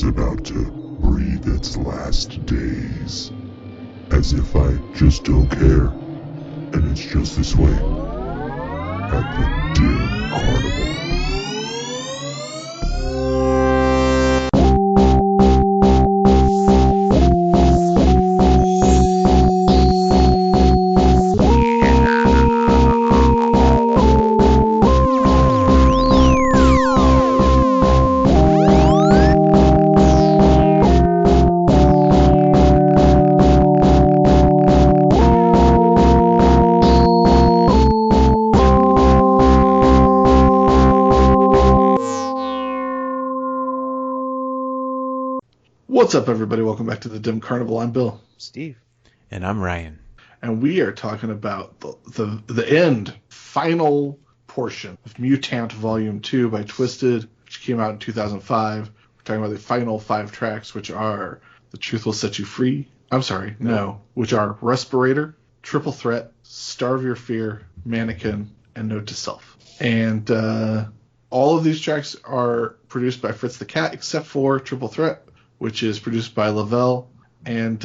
is about to breathe its last days. As if I just don't care. And it's just this way. At the Dim Carnival. What's up, everybody? Welcome back to the Dim Carnival. I'm Bill. Steve. And I'm Ryan. And we are talking about the final portion of Mutant Volume 2 by Twiztid, which came out in 2005. We're talking about the final 5 tracks, which are The Truth Will Set You Free. Which are Respirator, Triple Threat, Starve Your Fear, Manikin, and Note to Self. And all of these tracks are produced by Fritz the Cat, except for Triple Threat, which is produced by Lavelle. And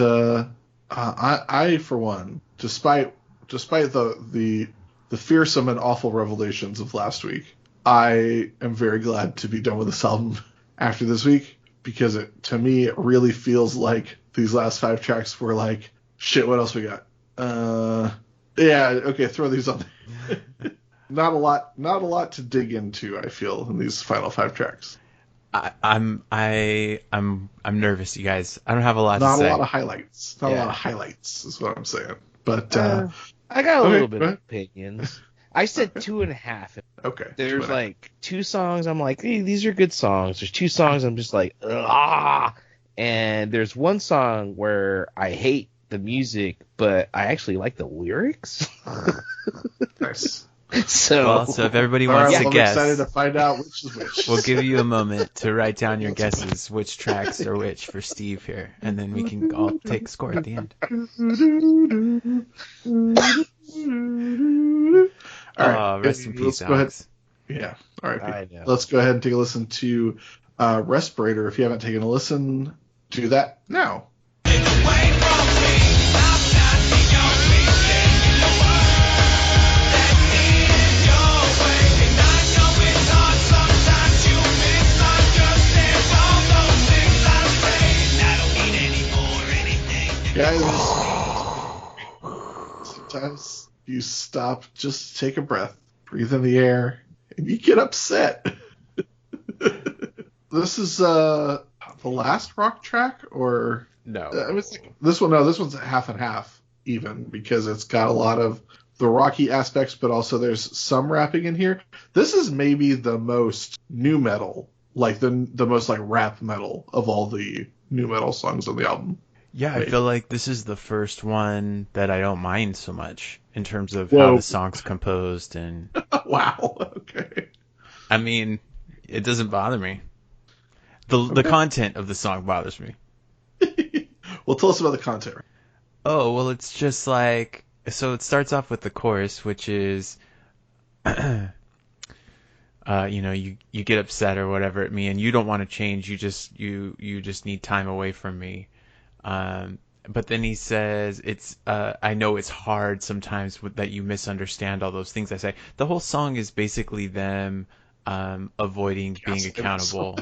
I, for one, despite the fearsome and awful revelations of last week, I am very glad to be done with this album after this week, because to me it really feels like these last 5 tracks were like, shit, what else we got? Throw these on there. Not a lot to dig into, I feel, in these final 5 tracks. I'm nervous, you guys. I don't have a lot to say. Not a lot of highlights. Not a lot of highlights is what I'm saying. But I got a little bit of opinions. I said 2.5. Okay. There's like 2 songs I'm like, hey, these are good songs. There's 2 songs I'm just like, ah. And there's 1 song where I hate the music, but I actually like the lyrics. Nice. So if everybody wants to guess, I'm excited to find out which is which. We'll give you a moment to write down your guesses, which tracks are which for Steve here, and then we can all take score at the end. All right, rest in peace, Alex. Yeah, all right. I know. Let's go ahead and take a listen to Respirator. If you haven't taken a listen, do that now. Guys, sometimes you stop, just take a breath, breathe in the air, and you get upset. This is the last rock track, or no? This one's half and half, even, because it's got a lot of the rocky aspects, but also there's some rapping in here. This is maybe the most nu metal, like the most like rap metal of all the nu metal songs on the album. Yeah, I feel like this is the first one that I don't mind so much in terms of how the song's composed and. Wow. Okay. I mean, it doesn't bother me. The content of the song bothers me. Well, tell us about the content. Oh, well, it's just like, so it starts off with the chorus, which is, you get upset or whatever at me, and you don't want to change. You just need time away from me. But then he says, I know it's hard sometimes that you misunderstand all those things I say. The whole song is basically them, avoiding being accountable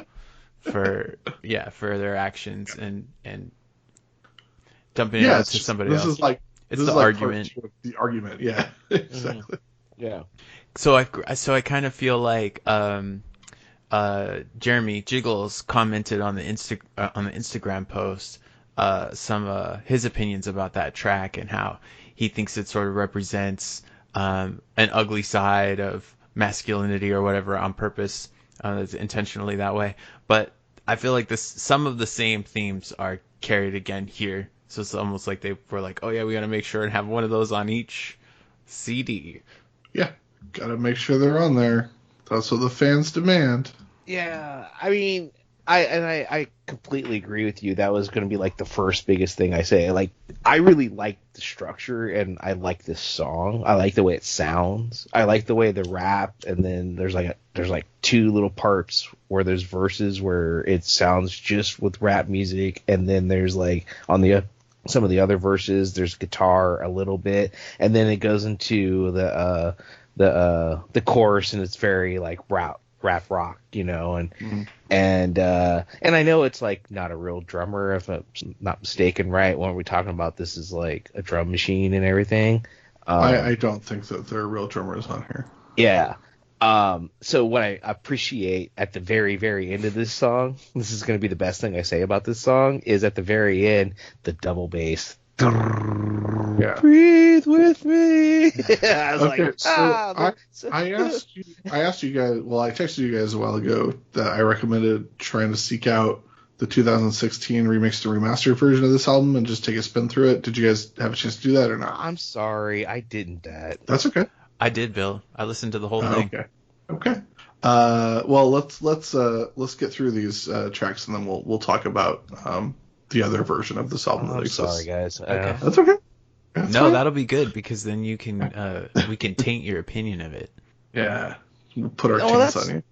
for their actions and dumping it out to somebody else. This is the argument. The argument. Yeah, exactly. Yeah. So I kind of feel like, Jeremy Jiggles commented on the Instagram post, some his opinions about that track and how he thinks it sort of represents an ugly side of masculinity or whatever on purpose, intentionally that way. But I feel like some of the same themes are carried again here. So it's almost like they were like, oh yeah, we got to make sure and have one of those on each CD. Yeah, got to make sure they're on there. That's what the fans demand. Yeah, I mean, I completely agree with you. That was going to be like the first biggest thing I say. Like, I really like the structure and I like this song. I like the way it sounds. I like the way the rap, and then there's like two little parts where there's verses where it sounds just with rap music, and then there's like on the some of the other verses there's guitar a little bit, and then it goes into the chorus, and it's very like rap rock, you know, and I know it's like not a real drummer, if I'm not mistaken, right? When we're talking about this is like a drum machine and everything. I don't think that there are real drummers on here. Yeah. So what I appreciate at the very, very end of this song, this is going to be the best thing I say about this song, is at the very end, the double bass. Yeah. Breathe with me. I was Okay, like, I asked you guys. Well, I texted you guys a while ago that I recommended trying to seek out the 2016 remixed and remastered version of this album and just take a spin through it. Did you guys have a chance to do that or not? I'm sorry, I didn't that. That's okay. I did, Bill. I listened to the whole thing. Okay. Well, let's get through these tracks and then we'll talk about the other version of this album that I'm exists. sorry, guys. Okay. That's okay. That's No, fine. that'll be good because then you can we can taint your opinion of it. Yeah. We'll put our Oh, taints that's- on you.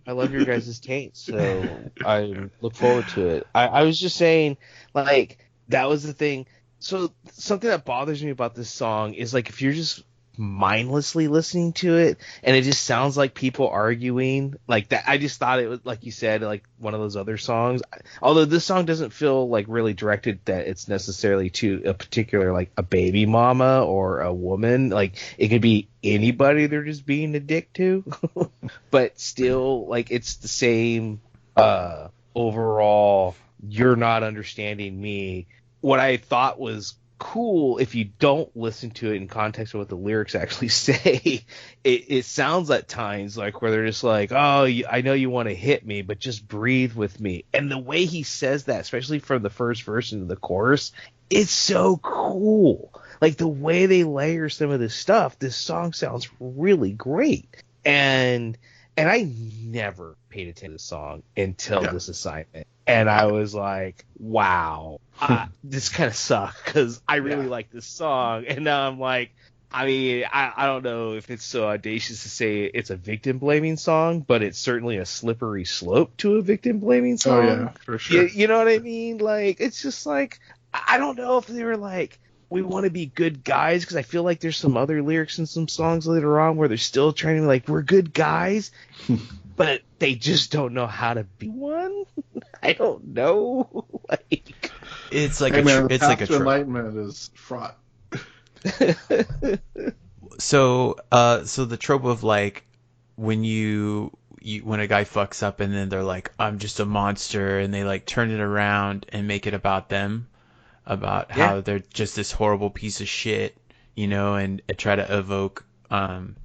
I love your guys' taint, so I look forward to it. I was just saying, like, that was the thing. So something that bothers me about this song is, like, if you're just mindlessly listening to it and it just sounds like people arguing like that, I just thought it was, like you said, like one of those other songs. Although this song doesn't feel like really directed that it's necessarily to a particular, like, a baby mama or a woman. Like, it could be anybody they're just being a dick to. But still, like, it's the same overall, you're not understanding me. What I thought was cool, if you don't listen to it in context of what the lyrics actually say, it sounds at times like where they're just like, oh, I know you want to hit me, but just breathe with me. And the way he says that, especially from the first verse into the chorus, it's so cool. Like, the way they layer some of this stuff, this song sounds really great. And I never paid attention to this song until this assignment. And I was like, wow, this kind of sucks because I really like this song. And now I'm like, I mean, I don't know if it's so audacious to say it's a victim blaming song, but it's certainly a slippery slope to a victim blaming song. Oh, yeah, for sure. You know what I mean? Like, it's just like, I don't know if they were like, we want to be good guys, because I feel like there's some other lyrics in some songs later on where they're still trying to be like, we're good guys, but they just don't know how to be one. I don't know. Like, It's like it's like a trope. enlightenment is fraught. So the trope of, like, when when a guy fucks up and then they're like, I'm just a monster, and they, like, turn it around and make it about them, about how they're just this horrible piece of shit, you know, and try to evoke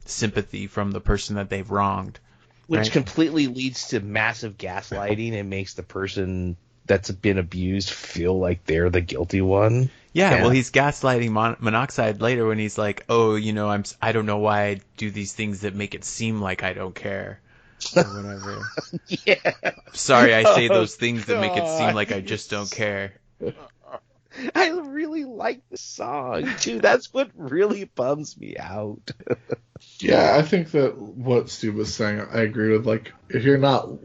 sympathy from the person that they've wronged. which Right. completely leads to massive gaslighting and makes the person that's been abused feel like they're the guilty one. Yeah, well, he's gaslighting Monoxide later when he's like, oh, you know, I don't know why I do these things that make it seem like I don't care, or whatever. Yeah. Sorry, I say those things that make it seem like I just don't care. I really like the song too. That's what really bums me out. Yeah, I think that what Steve was saying, I agree with. Like, if you're not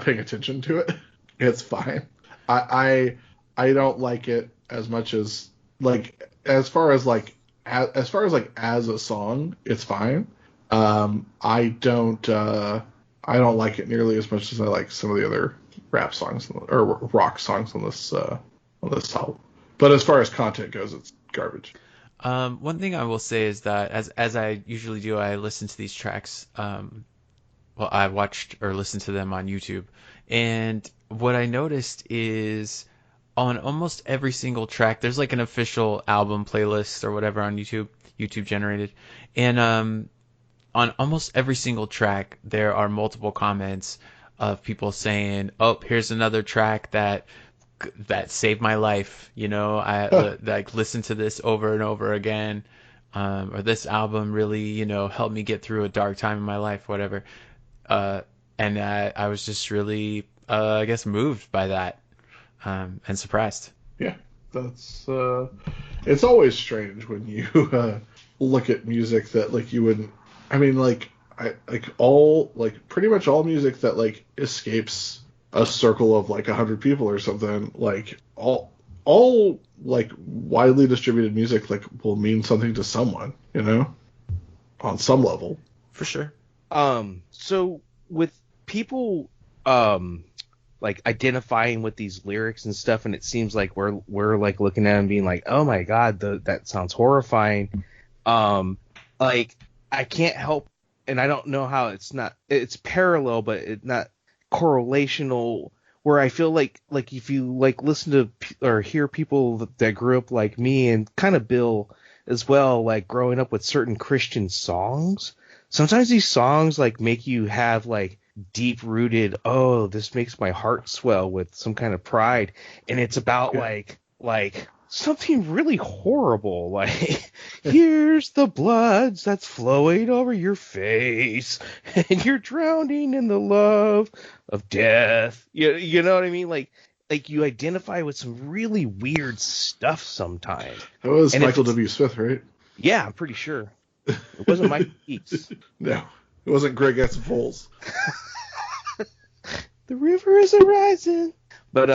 paying attention to it, it's fine. I don't like it as much as, like, as far as as a song, it's fine. I don't like it nearly as much as I like some of the other rap songs or rock songs on this album. But as far as content goes, it's garbage. One thing I will say is that as I usually do, I listen to these tracks. I watched or listened to them on YouTube, and what I noticed is on almost every single track, there's like an official album playlist or whatever on YouTube generated, and on almost every single track, there are multiple comments of people saying, "Oh, here's another track that saved my life." You know, I like listen to this over and over again, or this album really, you know, helped me get through a dark time in my life, whatever. and I was just really, I guess, moved by that, and surprised. Yeah, that's it's always strange when you look at music that like you wouldn't. I mean, like pretty much all music that like escapes a circle of like 100 people or something, like all like widely distributed music like will mean something to someone, you know, on some level. For sure. So with people like identifying with these lyrics and stuff, and it seems like we're like looking at them being like, oh my god, that sounds horrifying. Like I can't help, and I don't know how it's parallel, but it's not correlational. Where I feel like if you like listen to or hear people that grew up like me and kind of Bill as well, like growing up with certain Christian songs, sometimes these songs like make you have like deep rooted, oh, this makes my heart swell with some kind of pride, and it's about like something really horrible, like here's the blood that's flowing over your face and you're drowning in the love of death. You know what I mean? Like you identify with some really weird stuff sometimes. That was Michael W. Smith, right? Yeah, I'm pretty sure. It wasn't Mike Keats. No, it wasn't Greg S. Foles. The river is a rising. But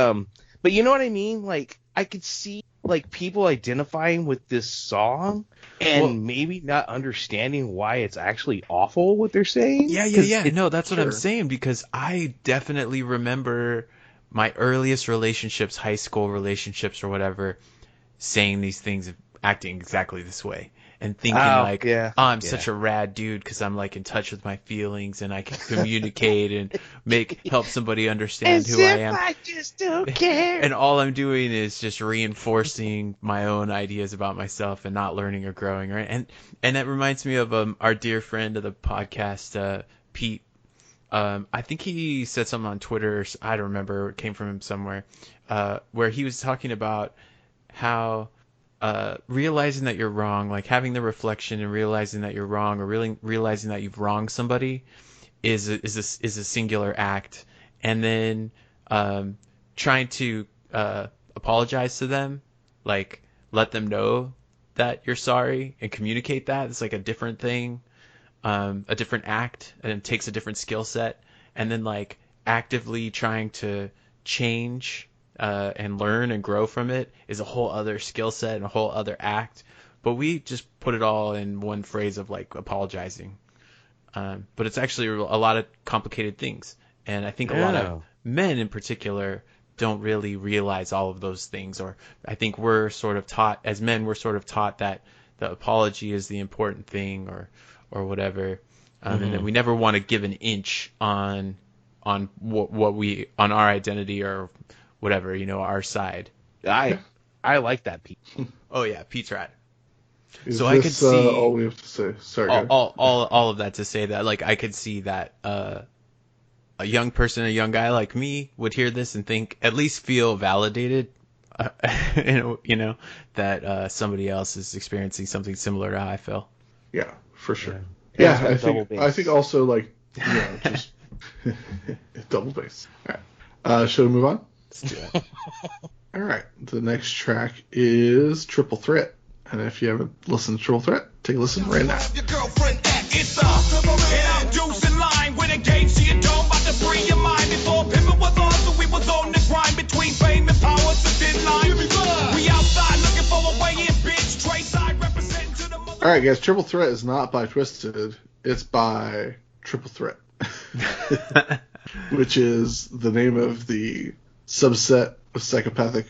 you know what I mean? Like I could see like people identifying with this song and maybe not understanding why it's actually awful what they're saying. Yeah. No, that's what I'm saying, because I definitely remember my earliest relationships, high school relationships or whatever, saying these things, acting exactly this way. And thinking I'm such a rad dude because I'm like in touch with my feelings and I can communicate and help somebody understand who I am. I just don't care. And all I'm doing is just reinforcing my own ideas about myself and not learning or growing, right? And that reminds me of our dear friend of the podcast, Pete. I think he said something on Twitter. I don't remember. It came from him somewhere, where he was talking about how realizing that you're wrong, like having the reflection and realizing that you're wrong, or really realizing that you've wronged somebody, is a singular act, and then trying to apologize to them, like let them know that you're sorry and communicate that. It's like a different thing, a different act, and it takes a different skill set, and then like actively trying to change and learn and grow from it is a whole other skill set and a whole other act. But we just put it all in one phrase of like apologizing. But it's actually a lot of complicated things. And I think a lot of men in particular don't really realize all of those things. Or I think we're sort of taught, as men, we're sort of taught that the apology is the important thing or whatever. And then we never want to give an inch on what we, on our identity or whatever, our side. I like that, Pete. Oh yeah, Pete's rad. So I could see all we have to say. Sorry. All of that to say that, like, I could see that a young person, a young guy like me, would hear this and think, at least feel validated, that somebody else is experiencing something similar to how I feel. Yeah, for sure. Yeah, I think also like just double bass. All right. Should we move on? Let's do it. All right. The next track is Triple Threat. And if you haven't listened to Triple Threat, take a listen right now. Your girlfriend act, it's and I'm juicing line with a game she a dome about to free your mind. Before pimpin' was on, so we was on the grind between fame and power, so thin line. We outside looking for a way in, bitch. Trey side representing to the mother. All right, guys. Triple Threat is not by Twiztid. It's by Triple Threat, which is the name of the subset of psychopathic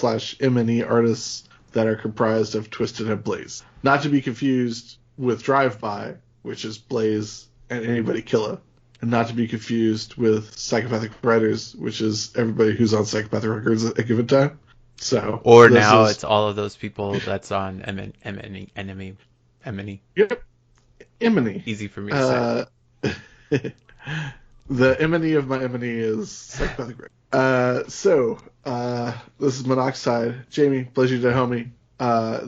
/ M&E artists that are comprised of Twiztid and Blaze. Not to be confused with Drive-By, which is Blaze and Anybody Killa. And not to be confused with Psychopathic Writers, which is everybody who's on Psychopathic Records at a given time. So, or now it's all of those people that's on M&E. Yep. M&E. Easy for me to say. The M&E of my M&E is Psychopathic Writers. This is Monoxide. Jamie, pleasure to homie.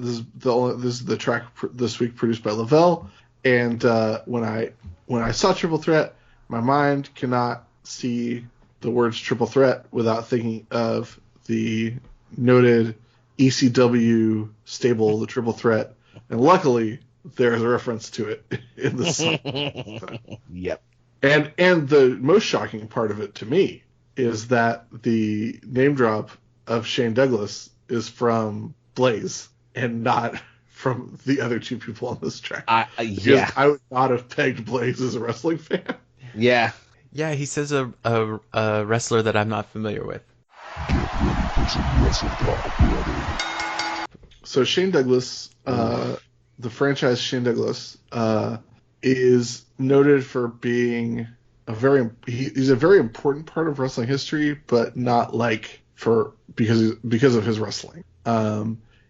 This is the track this week produced by Lavelle. And when I saw Triple Threat, my mind cannot see the words triple threat without thinking of the noted ECW stable, the Triple Threat, and luckily there's a reference to it in the song. Yep. And the most shocking part of it to me is that the name drop of Shane Douglas is from Blaze and not from the other two people on this track. Yeah. I would not have pegged Blaze as a wrestling fan. Yeah. Yeah, he says a wrestler that I'm not familiar with. Get ready for some wrestle talk, brother. So Shane Douglas, the franchise Shane Douglas, is noted for being he's a very important part of wrestling history, but not like because of his wrestling.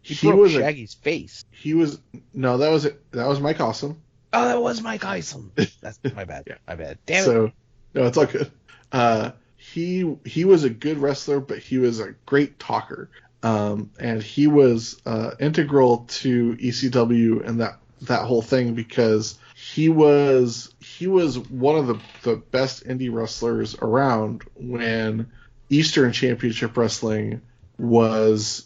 He broke Shaggy's face. That was Mike Awesome. Oh, that was Mike Isom. That's my bad. Yeah. My bad. Damn it. So no, it's all good. He was a good wrestler, but he was a great talker. And he was integral to ECW and that whole thing because he was one of the best indie wrestlers around when Eastern Championship Wrestling was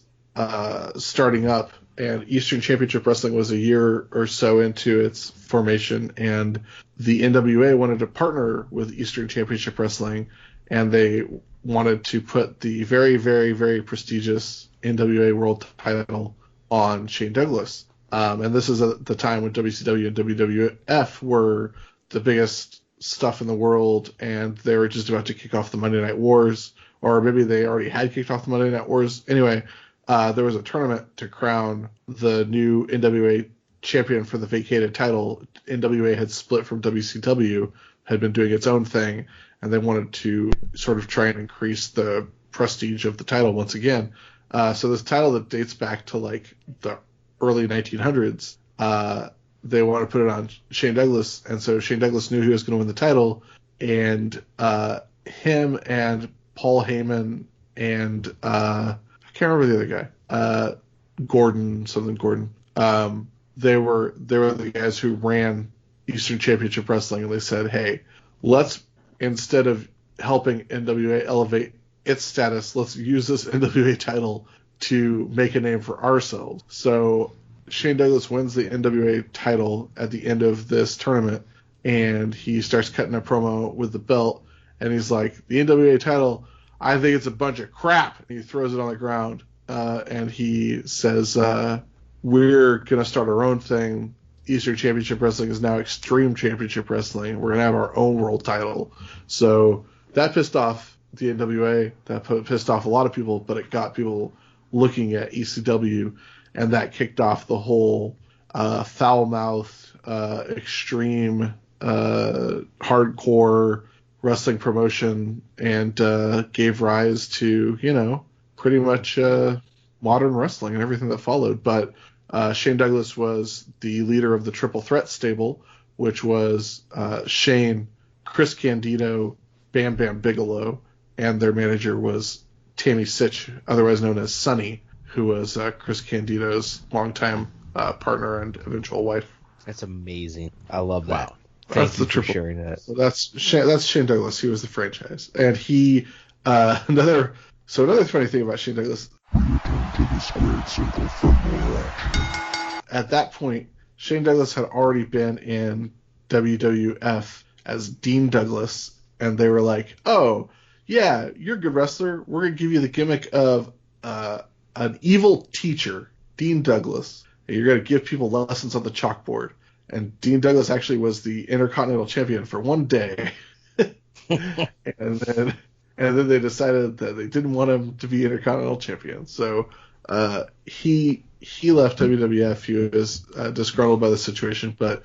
starting up, and Eastern Championship Wrestling was a year or so into its formation, and the NWA wanted to partner with Eastern Championship Wrestling, and they wanted to put the very, very, very prestigious NWA World Title on Shane Douglas. And this is at the time when WCW and WWF were the biggest stuff in the world, and they were just about to kick off the Monday Night Wars, or maybe they already had kicked off the Monday Night Wars. Anyway, there was a tournament to crown the new NWA champion for the vacated title. NWA had split from WCW, had been doing its own thing, and they wanted to sort of try and increase the prestige of the title once again. So this title that dates back to like the early 1900s, they want to put it on Shane Douglas, and so Shane Douglas knew he was going to win the title, and him and Paul Heyman and I can't remember the other guy, Gordon. They were the guys who ran Eastern Championship Wrestling, and they said, hey, let's, instead of helping NWA elevate its status, let's use this NWA title to make a name for ourselves. So Shane Douglas wins the NWA title at the end of this tournament, and he starts cutting a promo with the belt, and he's like, the NWA title, I think it's a bunch of crap. And he throws it on the ground, and he says, we're going to start our own thing. Eastern Championship Wrestling is now Extreme Championship Wrestling. We're going to have our own world title. So that pissed off the NWA. That pissed off a lot of people, but it got people looking at ECW, and that kicked off the whole foul-mouthed, extreme, hardcore wrestling promotion, and gave rise to, pretty much modern wrestling and everything that followed. But Shane Douglas was the leader of the Triple Threat stable, which was Shane, Chris Candido, Bam Bam Bigelow, and their manager was Tammy Sitch, otherwise known as Sunny, who was Chris Candido's longtime partner and eventual wife. That's amazing. I love that. Wow. Thank you for sharing that. So that's Shane Douglas. He was the franchise, and he another funny thing about Shane Douglas. We return to the squared circle for more action. At that point, Shane Douglas had already been in WWF as Dean Douglas, and they were like, "Oh, yeah, you're a good wrestler. We're gonna give you the gimmick of an evil teacher, Dean Douglas. And you're gonna give people lessons on the chalkboard." And Dean Douglas actually was the Intercontinental Champion for one day, and then they decided that they didn't want him to be Intercontinental Champion. So he left WWF. He was disgruntled by the situation, but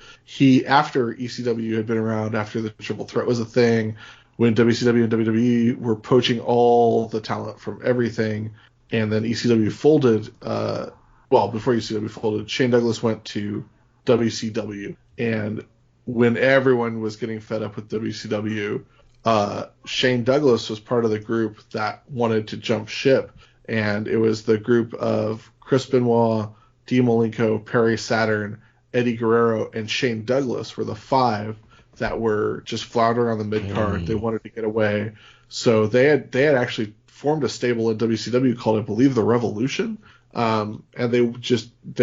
after ECW had been around, after the Triple Threat was a thing, when WCW and WWE were poaching all the talent from everything, and then ECW folded, before ECW folded, Shane Douglas went to WCW, and when everyone was getting fed up with WCW, Shane Douglas was part of the group that wanted to jump ship, and it was the group of Chris Benoit, Dean Malenko, Perry Saturn, Eddie Guerrero, and Shane Douglas were the five that were just floundering on the mid card. They wanted to get away, so they had actually formed a stable in WCW called, I believe, the Revolution. And they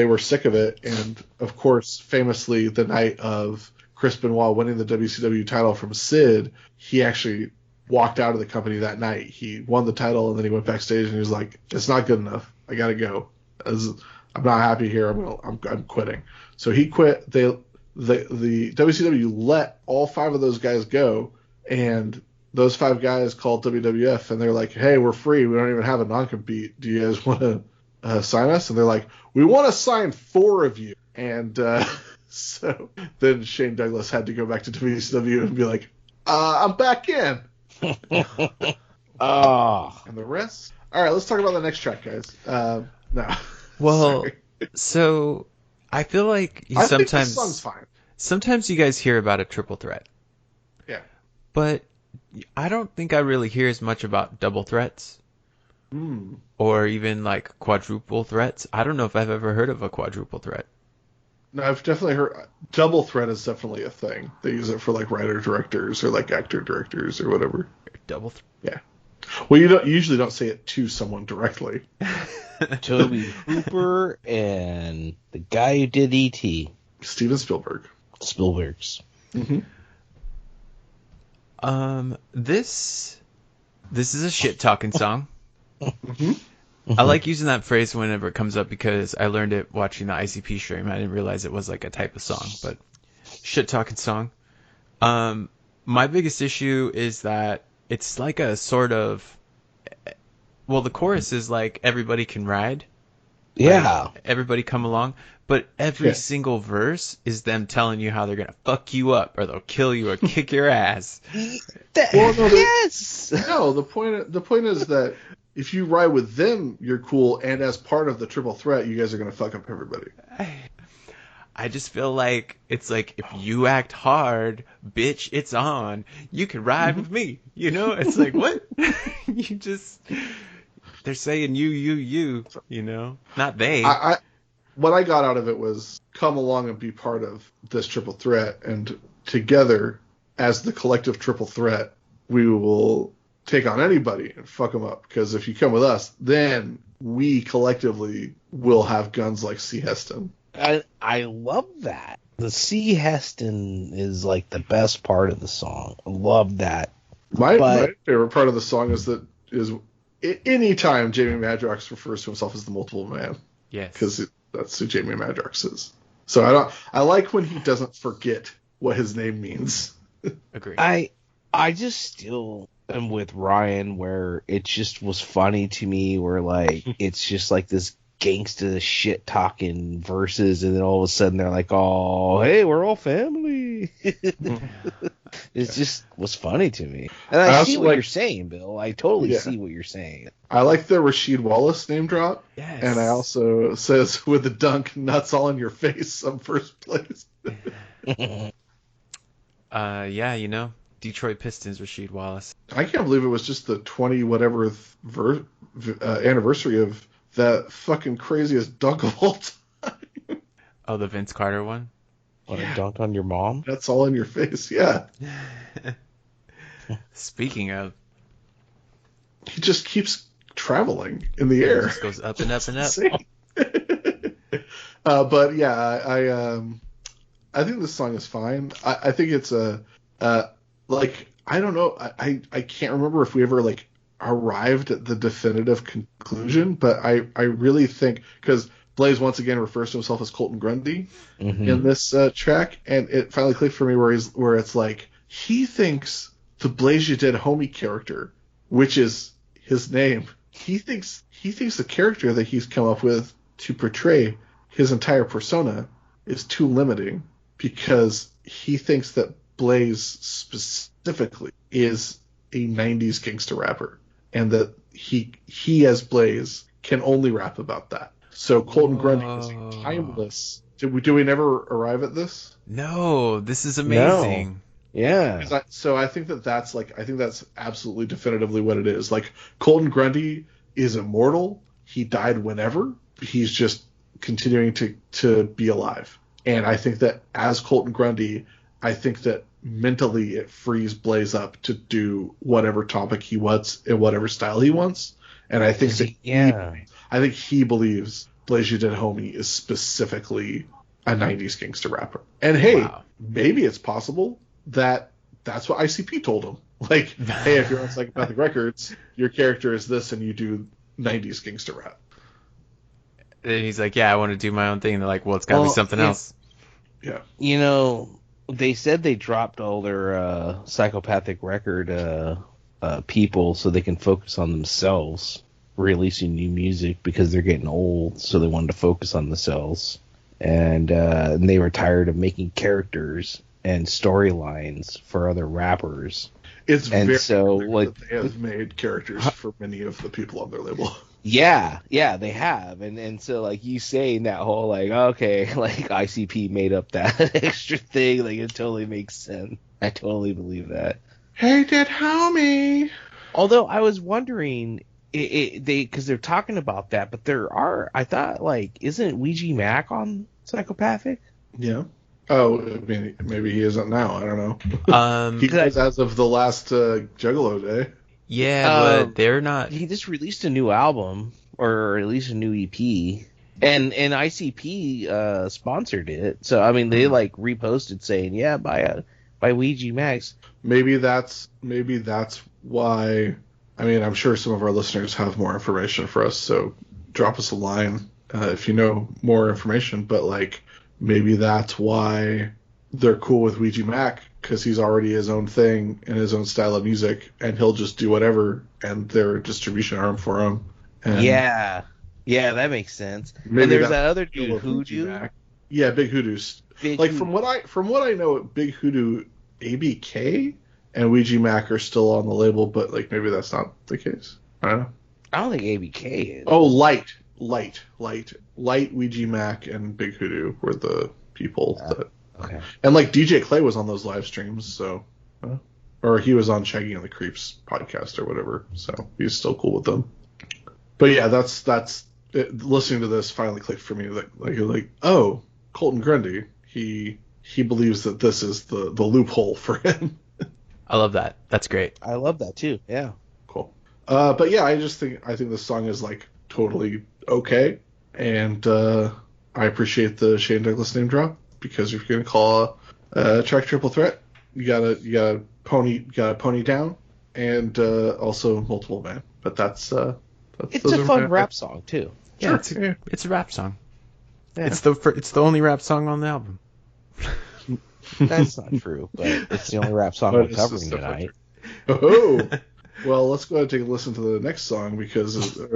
were sick of it. And of course, famously, the night of Chris Benoit winning the WCW title from Sid, he actually walked out of the company that night. He won the title, and then he went backstage and he was like, "It's not good enough. I gotta go. I'm not happy here. I'm quitting." So he quit. The WCW let all 5 of those guys go, and those 5 guys called WWF, and they're like, "Hey, we're free. We don't even have a non-compete. Do you guys want to sign us?" And they're like, "We want to sign 4 of you." And so then Shane Douglas had to go back to WCW and be like, "I'm back in." And the rest. All right, let's talk about the next track, guys. No. Well, Sorry. so I feel like I think this song's fine. Sometimes you guys hear about a triple threat. Yeah. But I don't think I really hear as much about double threats. Or even like quadruple threats. I don't know if I've ever heard of a quadruple threat. No, I've definitely heard double threat is definitely a thing. They use it for like writer directors or like actor directors or whatever. Double threat. Yeah. Well, you usually don't say it to someone directly. Toby Hooper and the guy who did E.T. Steven Spielberg. Spielberg's. Mm-hmm. This is a shit talking song. Mm-hmm. I like using that phrase whenever it comes up because I learned it watching the ICP stream. I didn't realize it was like a type of song, but shit talking song. My biggest issue is that it's like a sort of, well, the chorus is like everybody can ride. Yeah. Like, everybody come along. But every single verse is them telling you how they're going to fuck you up or they'll kill you or kick your ass. Yes. No, the point is that if you ride with them, you're cool, and as part of the triple threat, you guys are going to fuck up everybody. I just feel like it's like if you act hard, bitch, it's on. You can ride with me. You know, it's like what? They're saying you know, not they. What I got out of it was come along and be part of this triple threat, and together, as the collective triple threat, we will take on anybody and fuck them up. Because if you come with us, then we collectively will have guns like C. Heston. I love that. The C. Heston is like the best part of the song. I love that. My favorite part of the song is any time Jamie Madrox refers to himself as the multiple man. Yes. Because that's who Jamie Madrox is. So I like when he doesn't forget what his name means. Agree. I just still am with Ryan where it just was funny to me where like it's just like this gangsta shit talking verses and then all of a sudden they're like, oh hey, we're all family. It just was funny to me. And I see what you're saying, Bill. I totally see what you're saying. I like the Rasheed Wallace name drop. Yes. And I also says with the dunk, nuts all in your face, I'm first place. Yeah, you know, Detroit Pistons, Rasheed Wallace. I can't believe it was just the 20 whatever anniversary of that fucking craziest dunk of all time. Oh, the Vince Carter one? Want to dunk on your mom? That's all in your face, yeah. Speaking of, he just keeps traveling in the air. It just goes up and up and up. But yeah, I think this song is fine. I think it's like, I don't know. I can't remember if we ever like arrived at the definitive conclusion, but I really think, because Blaze once again refers to himself as Colton Grundy in this track, and it finally clicked for me where it's like he thinks the Blaze You Dead homie character, which is his name, he thinks the character that he's come up with to portray his entire persona is too limiting, because he thinks that Blaze specifically is a 90s gangster rapper, and that he as Blaze can only rap about that. So Colton Grundy is timeless. Do we never arrive at this? No, this is amazing. No. Yeah. So I think that's absolutely definitively what it is. Like, Colton Grundy is immortal. He died whenever. He's just continuing to be alive. And I think that as Colton Grundy, I think that mentally it frees Blaze up to do whatever topic he wants in whatever style he wants. And I think that I think he believes Blaze You Dead Homie is specifically a 90s gangster rapper. And hey, maybe it's possible that that's what ICP told him. Like, hey, if you're on Psychopathic Records, your character is this and you do 90s gangster rap. And he's like, yeah, I want to do my own thing. And they're like, well, it's got to be something else. Yeah. You know, they said they dropped all their Psychopathic Record people so they can focus on themselves releasing new music because they're getting old, so they wanted to focus on themselves. And they were tired of making characters and storylines for other rappers. It's and very so clear like that they have made characters for many of the people on their label. Yeah, they have. And so like you saying that whole like, okay, like ICP made up that extra thing, like it totally makes sense. I totally believe that. Hey, dead homie. Although I was wondering, because they're talking about that, but I thought like, isn't Ouija Mac on Psychopathic? Yeah. Oh, I mean, maybe he isn't now. I don't know. He was as of the last Juggalo day. Yeah, but they're not. He just released a new album, or at least a new EP, and ICP sponsored it. So I mean, they like reposted saying, "Yeah, by Ouija Max." Maybe that's why. I mean, I'm sure some of our listeners have more information for us, so drop us a line if you know more information. But like, maybe that's why they're cool with Ouija Mac, because he's already his own thing and his own style of music, and he'll just do whatever, and they're a distribution arm for him. And yeah, that makes sense. And there's that other dude, Hoodoo. Yeah, Big Hoodoo's. Like from what I know, Big Hoodoo, ABK, and Ouija Mac are still on the label, but like maybe that's not the case. I don't know. I don't think ABK is. Oh, Light, Ouija Mac, and Big Hoodoo were the people that. Okay. And like DJ Clay was on those live streams, so or he was on Shaggy and the Creeps podcast or whatever, so he's still cool with them. But yeah, that's it. Listening to this finally clicked for me. Like oh, Colton Grundy, he believes that this is the loophole for him. I love that. That's great. I love that too. Yeah. Cool. But yeah, I think this song is like totally okay, and I appreciate the Shane Douglas name drop. Because if you're gonna call a track triple threat, you gotta pony down, and also multiple man. But that's it's a fun rap song too. Yeah, it's a rap song. Yeah. It's the only rap song on the album. That's not true, but it's the only rap song we're covering tonight. Oh, well, let's go ahead and take a listen to the next song or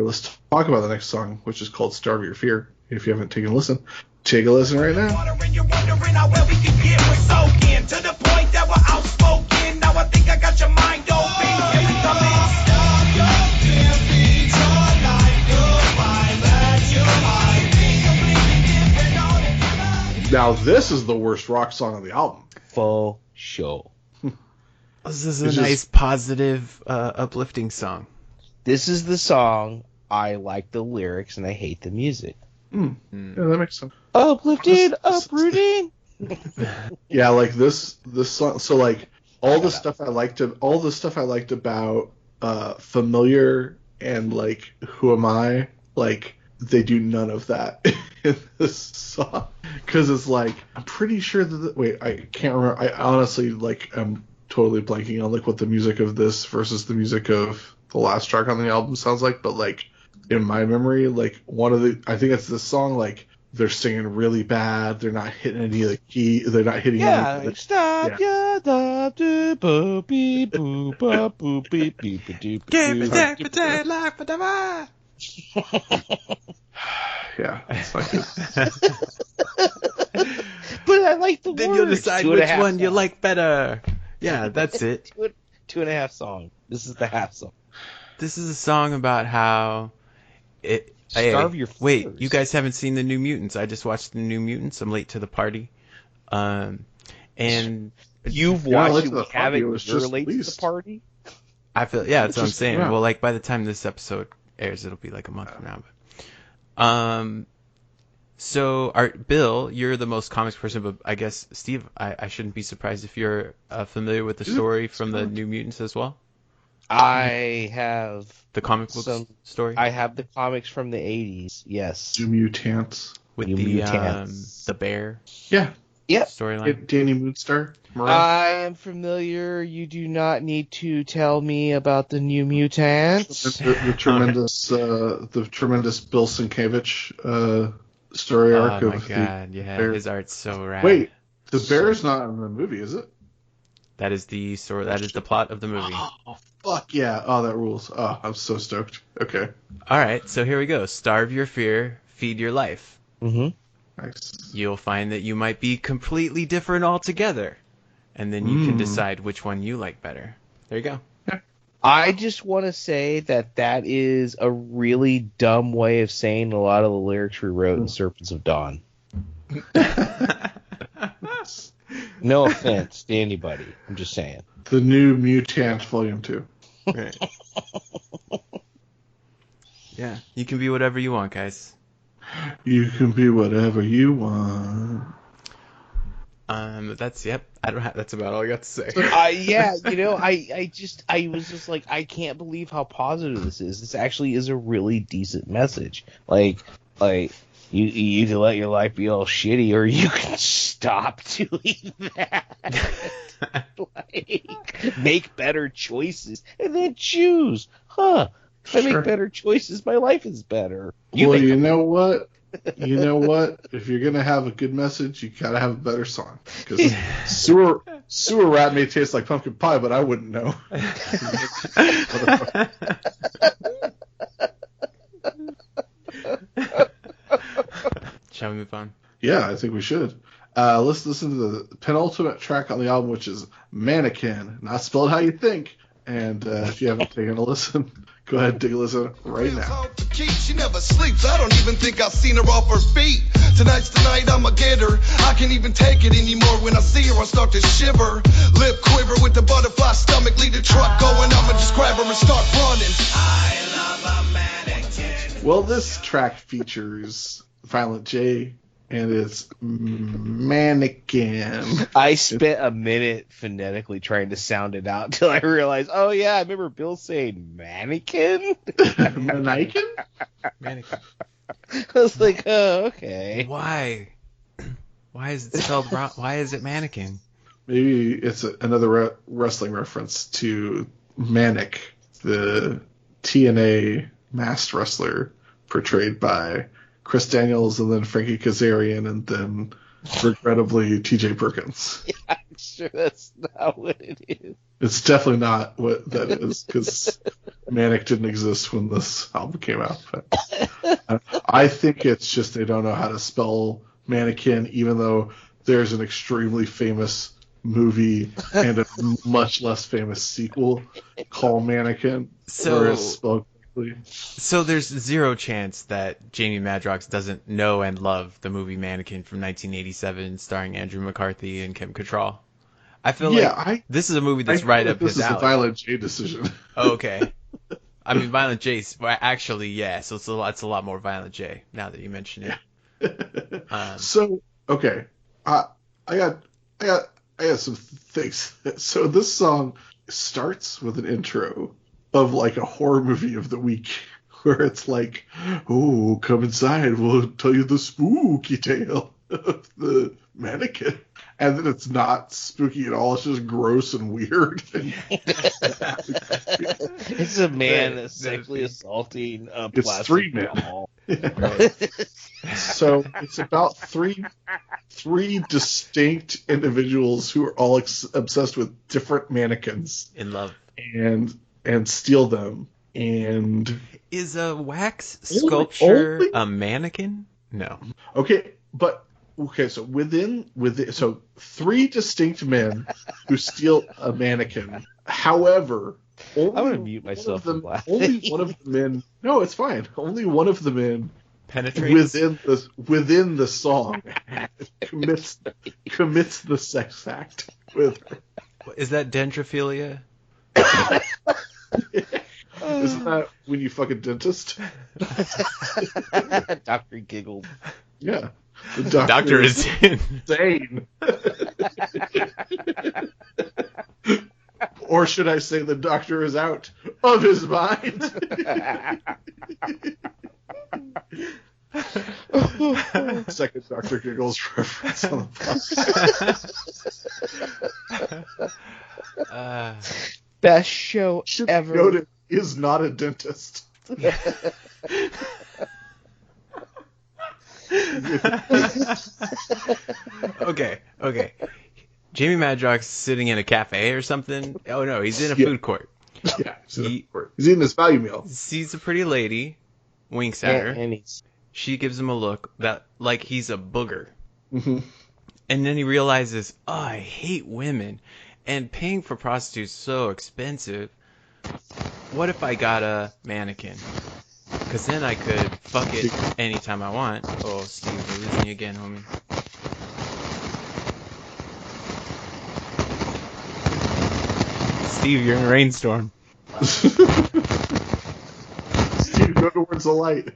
let's talk about the next song, which is called "Starve Your Fear." If you haven't taken a listen. Take a listen right now. You're wondering how well we can get with soaking to the point that we're outspoken. Now I think I got your mind open. Here we come in. Stop your fear, beat your life goodbye. Let you hide. Now this is the worst rock song on the album. For sure. This is a nice, positive, uplifting song. This is the song I like the lyrics and I hate the music. Yeah, that makes sense. Uplifted, uprooting. Yeah, like this song. So like all the stuff I liked about Familiar and like Who Am I, like they do none of that in this song, because it's like I'm pretty sure that I can't remember. I honestly like I'm totally blanking on like what the music of this versus the music of the last track on the album sounds like, but like in my memory, like I think it's this song, like they're singing really bad, they're not hitting any of the key, they're not hitting any of the, stop ya, stop do boop beep boop boop boop beep beep doop. Give me that life for the yeah, it's like it. But I like the then words. You'll decide which one you like better. Yeah, that's it. 2.5 song. This is the half song. This is a song about how Starve your fears. Wait, you guys haven't seen the New Mutants? I just watched the New Mutants. I'm late to the party. And you've watched it, we haven't. You're late to the party. I feel that's what I'm saying. Yeah. Well, like by the time this episode airs, it'll be like a month from now. But, So, Bill, you're the most comics person, but I guess Steve, I shouldn't be surprised if you're familiar with the story from the New Mutants as well. I have The comic book story. I have the comics from the 80s. Yes. New Mutants. With New the Mutants. the bear Yeah. Yep. storyline. Danny Moonstar. I am familiar. You do not need to tell me about the New Mutants. The tremendous Bill Sienkiewicz story arc Oh of my god, yeah, bear. his art's so rad. Wait, the bear's not in the movie, is it? That is the story. That is the plot of the movie. Oh fuck yeah! Oh, that rules. Oh, I'm so stoked. Okay, All right, so here we go. Starve your fear, feed your life. Mm-hmm. nice. You'll find that you might be completely different altogether, and then you can decide which one you like better. There you go. I just want to say that is a really dumb way of saying a lot of the lyrics we wrote in Serpents of Dawn. No offense to anybody. I'm just saying. The New Mutant Volume 2. Right. Yeah, you can be whatever you want, guys. You can be whatever you want. That's I don't have. That's about all I got to say. Yeah, I was just like, I can't believe how positive this is. This actually is a really decent message. Like you can let your life be all shitty, or you can stop doing that. Like, make better choices and then choose. If I make better choices, my life is better. You know what? You know what? If you're gonna have a good message, you gotta have a better song. Because sewer rat may taste like pumpkin pie, but I wouldn't know. Shall we move on? Yeah, I think we should. Let's listen to the penultimate track on the album, which is Manikin. Not spelled how you think. And if you haven't taken a listen, go ahead and take a listen right now. She never sleeps. I don't even think I've seen her off her feet. Tonight's the night I'ma get her. I can't even take it anymore. When I see her, I start to shiver. Lip quiver with the butterfly stomach. Lead the truck going. I'ma just grab her and start running. I love a mannequin. Well, this track features Violent J, and it's Manikin. I spent a minute phonetically trying to sound it out until I realized, oh yeah, I remember Bill saying mannequin. Manikin? Mannequin. I was like, oh, okay. Why? Why is it spelled wrong? Why is it mannequin? Maybe it's another wrestling reference to Manic, the TNA masked wrestler portrayed by Chris Daniels and then Frankie Kazarian and then regrettably TJ Perkins. Yeah, I'm sure that's not what it is. It's definitely not what that is, because Manic didn't exist when this album came out. But I think it's just they don't know how to spell Mannequin, even though there's an extremely famous movie and a much less famous sequel called Mannequin. So, spelled so there's zero chance that Jamie Madrox doesn't know and love the movie Mannequin from 1987 starring Andrew McCarthy and Kim Cattrall. I feel this is a movie that's right up his alley. This is a Violent J decision. Oh, okay. I mean, Violent J, well, actually, yeah, so it's a lot more Violent J now that you mention it. So, okay. I got some things. So this song starts with an intro of like a horror movie of the week where it's like, oh, come inside, we'll tell you the spooky tale of the mannequin. And then it's not spooky at all. It's just gross and weird. It's a man sexually assaulting a it's plastic three men. doll. So it's about three distinct individuals who are all obsessed with different mannequins In love. and steal them. And Is a wax sculpture a mannequin? No. so within so three distinct men who steal a mannequin. However, I'm gonna mute myself from laughing. only one of the men. No, it's fine. Only one of the men Penetrates? within the song commits the sex act with her. Is that dendrophilia? Isn't that when you fuck a dentist? Doctor giggled. Yeah. The Doctor is insane. Or should I say the doctor is out of his mind? Second Dr. Giggles reference on the podcast. Best show Should ever. noted, is not a dentist. Okay. Jamie Madrox's sitting in a cafe or something. Oh no, he's in a food court. Yeah, he's eating his value meal. Sees a pretty lady, winks at her. And he's She gives him a look that like he's a booger. Mm-hmm. And then he realizes, oh, I hate women, and paying for prostitutes is so expensive. What if I got a mannequin? Because then I could fuck it anytime I want. Oh, Steve, we're losing you again, homie. Steve, you're in a rainstorm. Steve, go towards the light.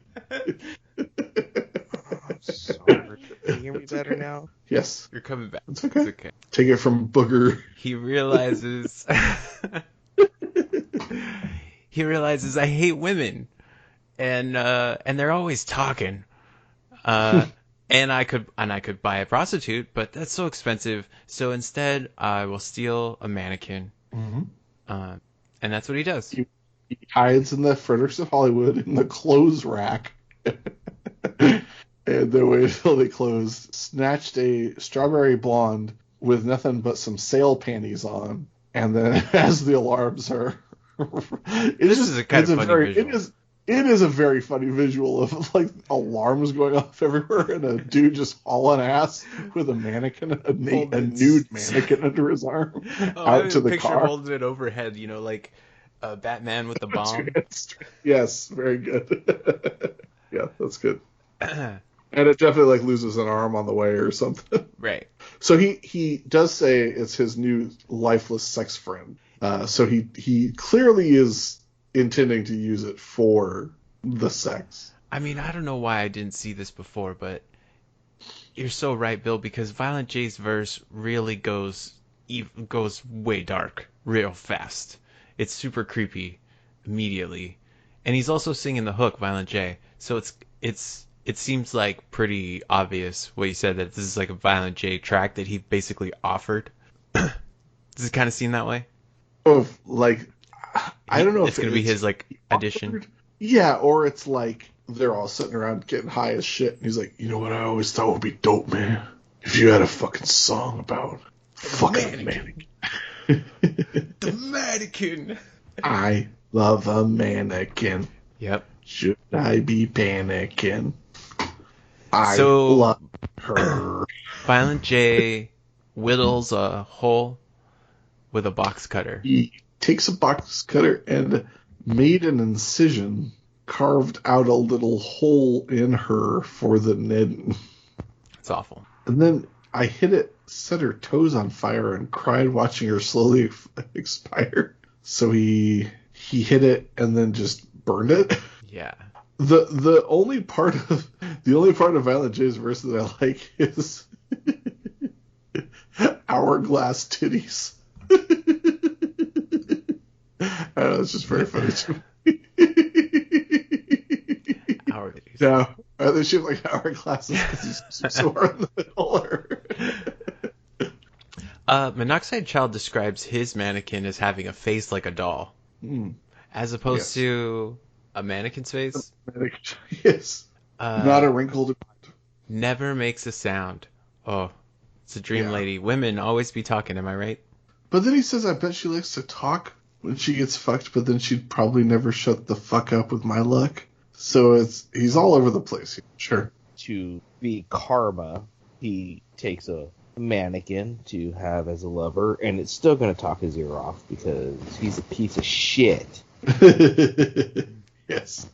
sorry. Can you hear me better now? Yes. You're coming back. It's okay. It's okay. Take it from Booger. He realizes I hate women, and they're always talking. And I could buy a prostitute, but that's so expensive. So instead, I will steal a mannequin. Mm-hmm. And that's what he does. He hides in the Fredericks of Hollywood in the clothes rack. And then wait until they close. Snatched a strawberry blonde with nothing but some sail panties on. And then as the alarms are... This is a kind of funny visual. It is a very funny visual of like alarms going off everywhere and a dude just hauling ass with a mannequin, a nude mannequin under his arm out to the car. Holding it overhead, like Batman with the bomb. Yes, very good. Yeah, that's good. And it definitely like loses an arm on the way or something. Right. So he does say it's his new lifeless sex friend. So he clearly is intending to use it for the sex. I mean, I don't know why I didn't see this before, but you're so right, Bill, because Violent J's verse really goes way dark real fast. It's super creepy immediately. And he's also singing the hook, Violent J. So it seems like pretty obvious what he said, that this is like a Violent J track that he basically offered. Does it kind of seem that way? Oh, like I don't know if it's going to be his like addition. Yeah, or it's like they're all sitting around getting high as shit, and he's like, you know what I always thought would be dope, man? If you had a fucking song about fucking mannequin. The mannequin. I love a mannequin. Yep. Should I be panicking? I So, love her. Violent J whittles a hole with a box cutter. He takes a box cutter and made an incision, carved out a little hole in her for the knitting. It's awful. And then I hit it, set her toes on fire, and cried watching her slowly expire. So he hit it and then just burned it. Yeah. The only part of Violent J's verse that I like is hourglass titties. I don't know, it's just very funny to me. Hour titties. No, are they shaped like hourglasses because he's sore in the middle? Monoxide Child describes his mannequin as having a face like a doll, as opposed to a mannequin's face. Yes. Not a wrinkled. Never makes a sound. Oh, it's a dream lady. Women always be talking, am I right? But then he says, I bet she likes to talk when she gets fucked, but then she'd probably never shut the fuck up with my luck. So he's all over the place. Sure. To be karma, he takes a mannequin to have as a lover, and it's still going to talk his ear off because he's a piece of shit. Yes.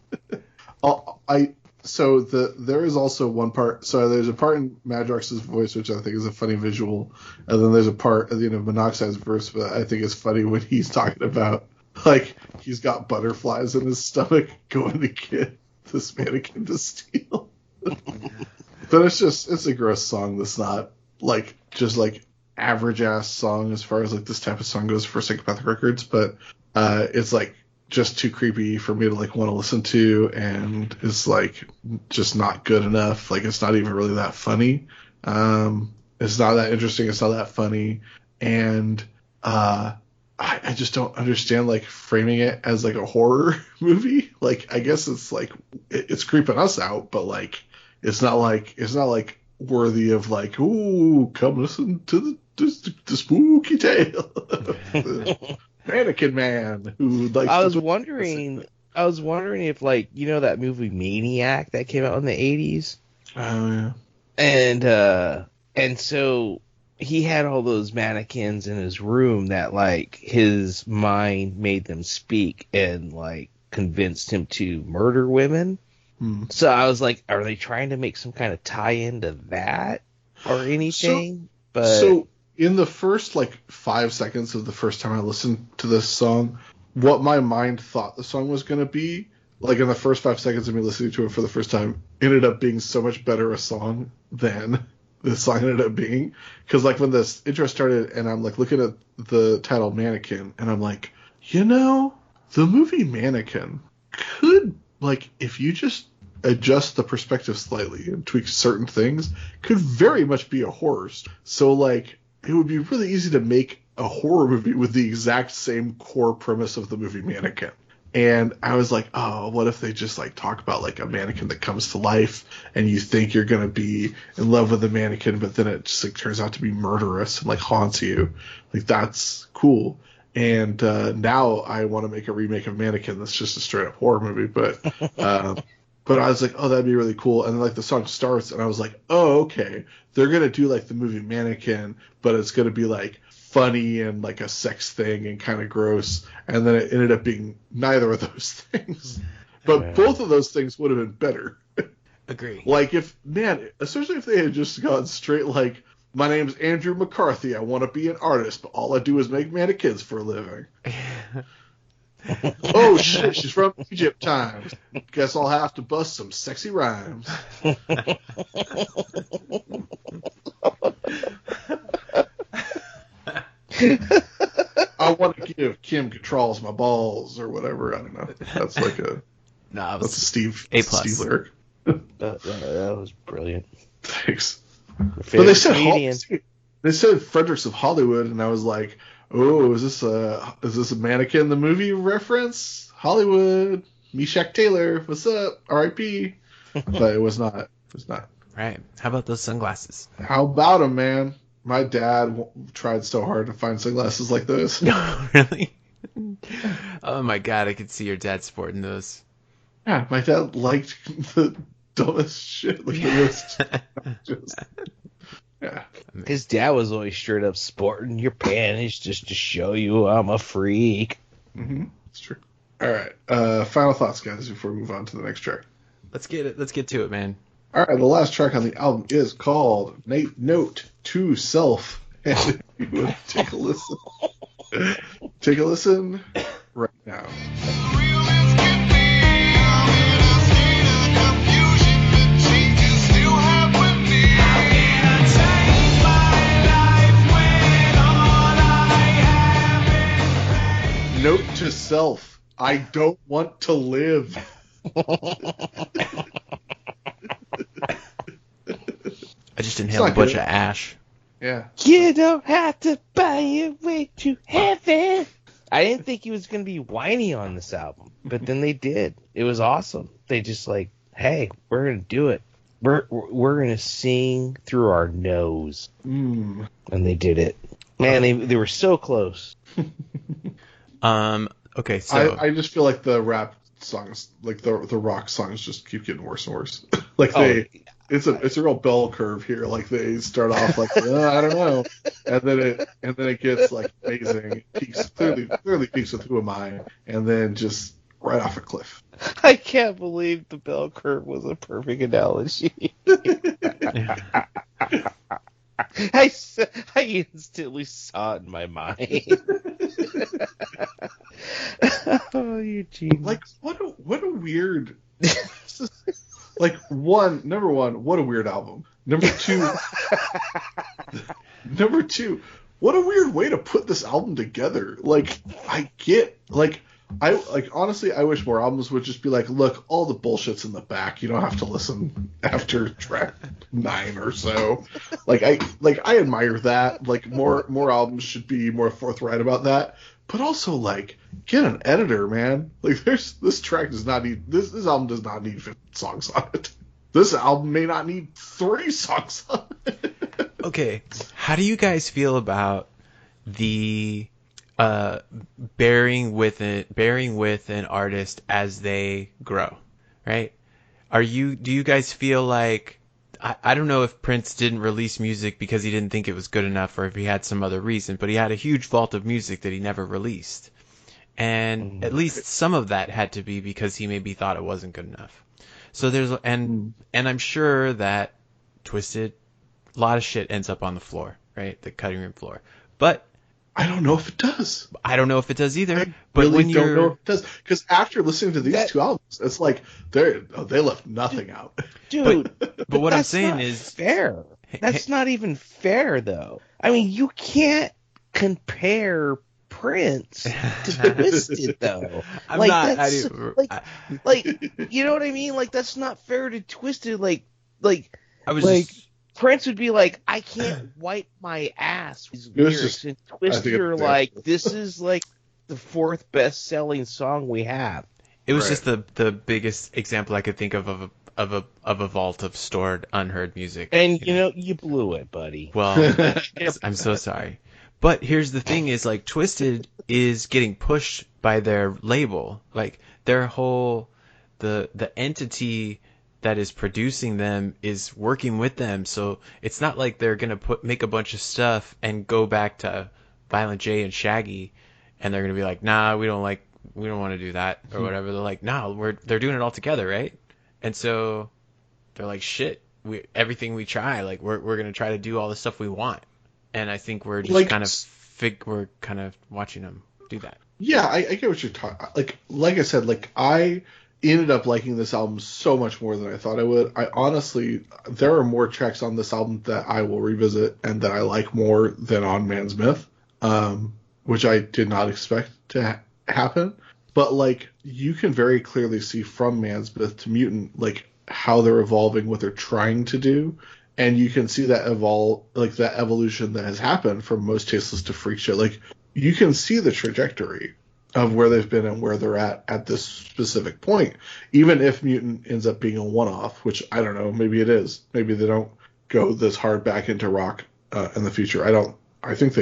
There is also one part. So there's a part in Madrox's voice, which I think is a funny visual, and then there's a part at the end of Monoxide's verse, but I think it's funny when he's talking about like he's got butterflies in his stomach going to get this mannequin to steal. But it's a gross song that's not like just like average ass song as far as like this type of song goes for Psychopathic Records, but it's like just too creepy for me to like want to listen to, and it's like just not good enough. Like it's not even really that funny. It's not that interesting. It's not that funny, and I just don't understand like framing it as like a horror movie. Like I guess it's like it's creeping us out, but like it's not like worthy of like, ooh, come listen to the spooky tale. Manikin Man who likes. I was wondering if like that movie Maniac that came out in the 80s. Oh yeah. And so he had all those mannequins in his room that like his mind made them speak and like convinced him to murder women. So I was like, are they trying to make some kind of tie-in to that or anything? So in the first like 5 seconds of the first time I listened to this song, what my mind thought the song was going to be, like in the first 5 seconds of me listening to it for the first time, ended up being so much better a song than the song ended up being. Because like when this intro started and I'm like looking at the title Manikin and I'm like, the movie Manikin could, like, if you just adjust the perspective slightly and tweak certain things, could very much be a horror story. So like it would be really easy to make a horror movie with the exact same core premise of the movie Manikin. And I was like, oh, what if they just like talk about like a mannequin that comes to life and you think you're going to be in love with the mannequin, but then it just like turns out to be murderous and like haunts you. Like that's cool. And now I want to make a remake of Manikin that's just a straight up horror movie. But I was like, oh, that'd be really cool. And then like the song starts and I was like, oh, okay. They're going to do like the movie Manikin, but it's going to be like funny and like a sex thing and kind of gross. And then it ended up being neither of those things. But both of those things would have been better. Agree. Like especially if they had just gone straight like, my name's Andrew McCarthy. I want to be an artist, but all I do is make mannequins for a living. Oh shit, she's from Egypt times. Guess I'll have to bust some sexy rhymes. I want to give Kim Cattralls my balls or whatever. I don't know. That's like that's a Steve A+. Steve lyric. That was brilliant. Thanks. But they said Fredericks of Hollywood, and I was like, oh, is this a Mannequin the movie reference? Hollywood, Meshack Taylor, what's up? R.I.P. But it was not. It was not. Right. How about those sunglasses? How about them, man? My dad tried so hard to find sunglasses like those. No, really? Oh my god, I could see your dad sporting those. Yeah, my dad liked the dumbest shit. Like the most yeah. His dad was always straight up sporting your panties just to show you I'm a freak. Mm-hmm. It's true. All right. Final thoughts, guys, before we move on to the next track. Let's get to it, man. All right. The last track on the album is called Note to Self. And if you would take a listen. Take a listen right now. Note to self, I don't want to live. I just inhaled a bunch of ash. Yeah. You don't have to buy your way to heaven. I didn't think he was going to be whiny on this album, but then they did. It was awesome. They just like, hey, we're going to do it. We're going to sing through our nose. And they did it. Man, they were so close. Okay, so I just feel like the rap songs, like the rock songs, just keep getting worse and worse. Like it's a real bell curve here. Like they start off like I don't know, and then it gets like amazing. Peaks clearly peaks with Who Am I, and then just right off a cliff. I can't believe the bell curve was a perfect analogy. I instantly saw it in my mind. Oh, Eugene. Like what a weird. like number one, what a weird album. Number two, what a weird way to put this album together. Like, honestly, I wish more albums would just be like, look, all the bullshit's in the back. You don't have to listen after track 9 or so. I admire that. Like, more albums should be more forthright about that. But also, like, get an editor, man. Like, this album does not need 50 songs on it. This album may not need 3 songs on it. Okay, how do you guys feel about the bearing with an artist as they grow, right? Do you guys feel like, I don't know if Prince didn't release music because he didn't think it was good enough or if he had some other reason, but he had a huge vault of music that he never released. And at least some of that had to be because he maybe thought it wasn't good enough. So and I'm sure that Twiztid, a lot of shit ends up on the floor, right? The cutting room floor. But I don't know if it does. I don't know if it does either. I but really when don't know if it does. Because after listening to these 2 albums, it's like they left nothing out. Dude, but what I'm that's saying not is fair. That's not even fair, though. I mean, you can't compare Prince to Twiztid, though. I'm like, not. That's, like, you know what I mean? Like, that's not fair to Twiztid. I was like, just, Prince would be like, I can't wipe my ass with lyrics. And Twiztid are like, this is like the 4th best-selling song we have. it was just the biggest example I could think of a vault of stored unheard music. And you blew it, buddy. Well, I'm so sorry. But here's the thing: is like Twiztid is getting pushed by their label, like their whole the entity that is producing them is working with them. So it's not like they're gonna make a bunch of stuff and go back to Violent J and Shaggy, and they're gonna be like, nah, we don't want to do that or whatever. They're like, nah, they're doing it all together, right? And so they're like, shit, everything we try, like we're gonna try to do all the stuff we want. And I think we're just we're kind of watching them do that. Yeah, I get what you're talking. Like I said, I ended up liking this album so much more than I thought I would. I honestly, there are more tracks on this album that I will revisit and that I like more than on Man's Myth, which I did not expect to happen. But you can very clearly see from Man's Myth to Mutant, how they're evolving, what they're trying to do. And you can see that that evolution that has happened from Most Tasteless to Freak Show. You can see the trajectory of where they've been and where they're at this specific point. Even if Mutant ends up being a one-off, which I don't know, maybe it is. Maybe they don't go this hard back into rock in the future. I think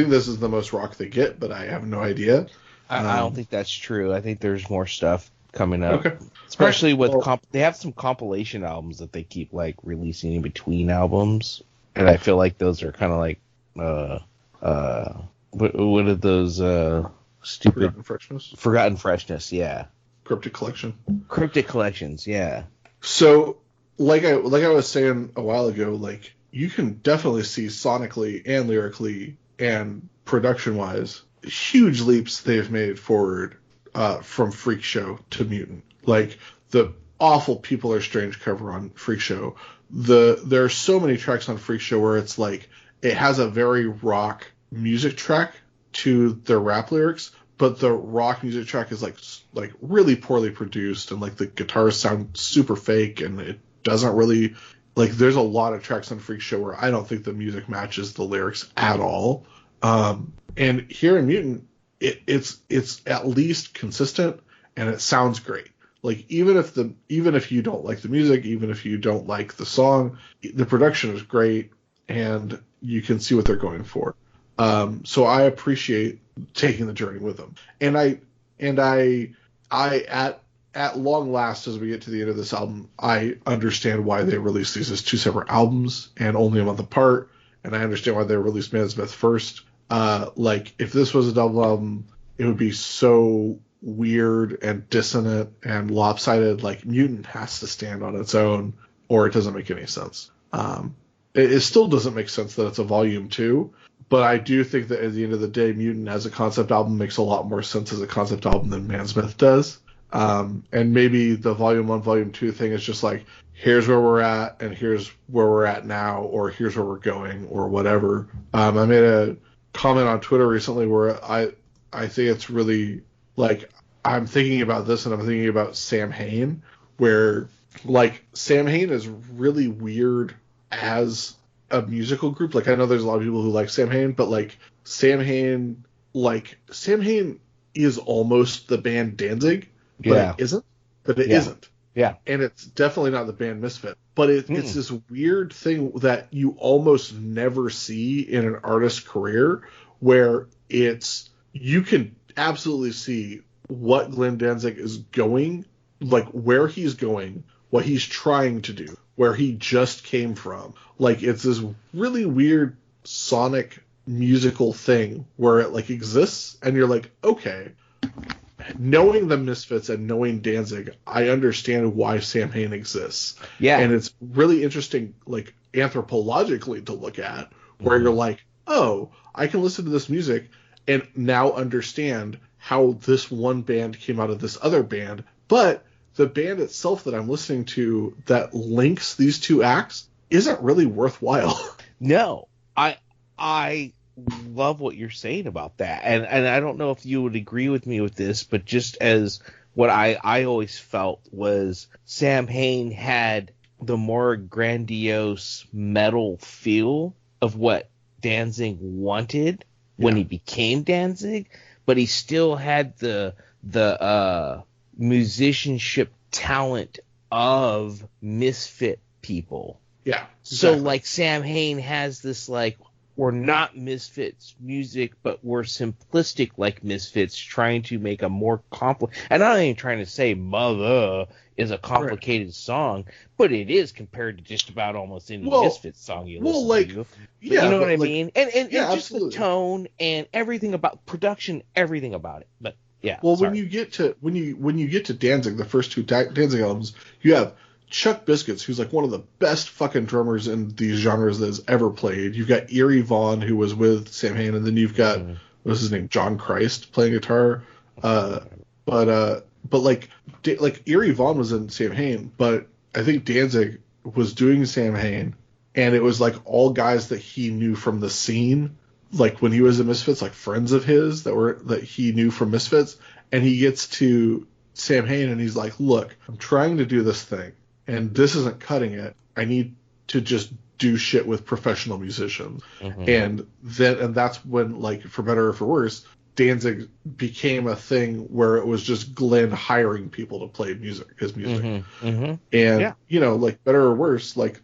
this is the most rock they get, but I have no idea. I don't think that's true. I think there's more stuff coming up. Okay. Especially with they have some compilation albums that they keep releasing in between albums, and I feel like those are kind of what are those stupid Forgotten Freshness, yeah. Cryptic Collections, yeah. So like I was saying a while ago, you can definitely see sonically and lyrically and production wise huge leaps they've made forward from Freak Show to Mutant. The awful People Are Strange cover on Freak Show. There are so many tracks on Freak Show where it's it has a very rock music track to the rap lyrics, but the rock music track is really poorly produced, and the guitars sound super fake, and it doesn't really there's a lot of tracks on Freak Show where I don't think the music matches the lyrics at all. And here in Mutant, it's at least consistent and it sounds great. Even if you don't like the music, even if you don't like the song, the production is great and you can see what they're going for. So I appreciate taking the journey with them. And I at long last, as we get to the end of this album, I understand why they released these as 2 separate albums and only a month apart. And I understand why they released Man's Myth first. If this was a double album, it would be so weird and dissonant and lopsided. Mutant has to stand on its own, or it doesn't make any sense. It still doesn't make sense that it's a volume 2, but I do think that at the end of the day, Mutant as a concept album makes a lot more sense as a concept album than Man's Myth does. And maybe the volume 1, volume 2 thing is just like, here's where we're at, and here's where we're at now, or here's where we're going, or whatever. I made a comment on Twitter recently where I think it's really, like, I'm thinking about this, and I'm thinking about Sam Hain, where, like, Sam Hain is really weird as a musical group. Like, I know there's a lot of people who like Sam Hain, but, like, Sam Hain is almost the band Danzig, but it isn't. But it isn't. Yeah. And it's definitely not the band Misfit. But it's this weird thing that you almost never see in an artist's career, where you can absolutely see what Glenn Danzig is going, like where he's going, what he's trying to do, where he just came from. Like, it's this really weird sonic musical thing where it, like, exists, and you're like, okay, knowing the Misfits and knowing Danzig, I understand why Sam Hain exists. Yeah. And it's really interesting, like, anthropologically to look at, where you're like, oh, I can listen to this music and now understand how this one band came out of this other band, but the band itself that I'm listening to that links these two acts isn't really worthwhile. No, I love what you're saying about that, and I don't know if you would agree with me with this, but just as what I always felt was Sam Hain had the more grandiose metal feel of what Danzig wanted when he became Danzig, but he still had the musicianship talent of Misfit people. Yeah. So, like, Sam Hain has this, like, we're not Misfits music, but we're simplistic like Misfits, trying to make a more complicated. And I'm not even trying to say Mother is a complicated song, but it is compared to just about almost any Misfits song you listen to. Yeah, you know what I mean? And just absolutely. the tone and everything about production, everything about it. But yeah. Well, when you get to Danzig, the first two Danzig albums, you have Chuck Biscuits, who's like one of the best fucking drummers in these genres that has ever played. You've got Eerie Vaughn, who was with Sam Hain, and then you've got what's his name, John Christ, playing guitar. But like Eerie Vaughn was in Sam Hain, but I think Danzig was doing Sam Hain, and it was like all guys that he knew from the scene, like when he was in Misfits, like friends of his that he knew from Misfits, and he gets to Sam Hain and he's like, look, I'm trying to do this thing, and this isn't cutting it. I need to just do shit with professional musicians. And that's when, like, for better or for worse, Danzig became a thing where it was just Glenn hiring people to play his music. And, you know, like, better or worse, like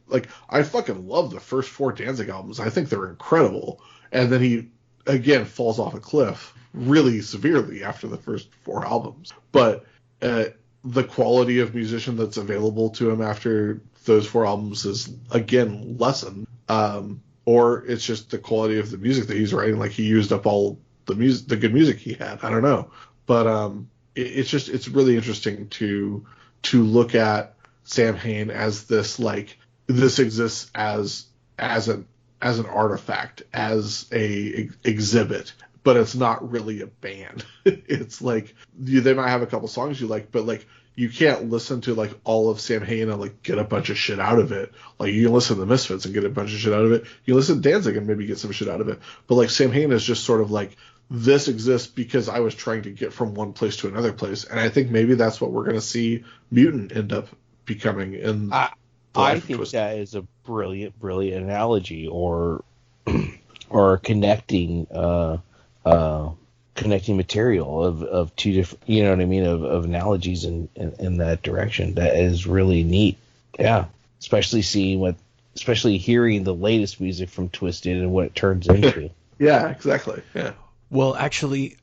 I fucking love the first 4 Danzig albums. I think they're incredible. And then he, again, falls off a cliff really severely after the first 4 albums. But the quality of musician that's available to him after those 4 albums is, again, lessened. Or it's just the quality of the music that he's writing. Like, he used up all the good music he had. I don't know. But it's really interesting to look at Sam Hain as this, like, this exists as an artifact, as a exhibit, but it's not really a band. It's like, they might have a couple songs you like, but, like, you can't listen to, like, all of Sam Hain and, like, get a bunch of shit out of it. Like, you can listen to the Misfits and get a bunch of shit out of it. You can listen to Danzig and maybe get some shit out of it. But, like, Sam Hain is just sort of like, this exists because I was trying to get from one place to another place. And I think maybe that's what we're going to see Mutant end up becoming in I think that is a brilliant analogy, or connecting material of two different, you know what I mean, of analogies in that direction. That is really neat. Yeah. Especially hearing the latest music from Twiztid and what it turns into. Yeah, exactly. Yeah. Well, actually,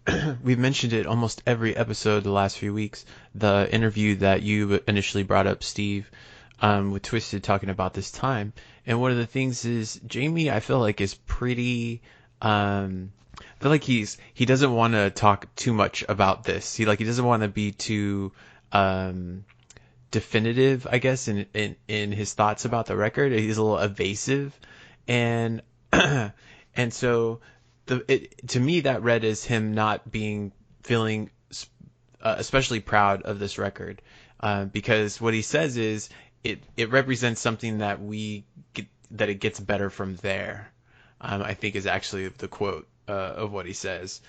we've mentioned it almost every episode the last few weeks. The interview that you initially brought up, Steve, with Twiztid, talking about this time. And one of the things is Jamie, I feel like, is pretty, I feel like he doesn't want to talk too much about this. He doesn't want to be too, definitive, I guess, in his thoughts about the record. He's a little evasive. And so to me, that read as him not feeling especially proud of this record, because what he says is it represents something that that it gets better from there. I think is actually the quote of what he says.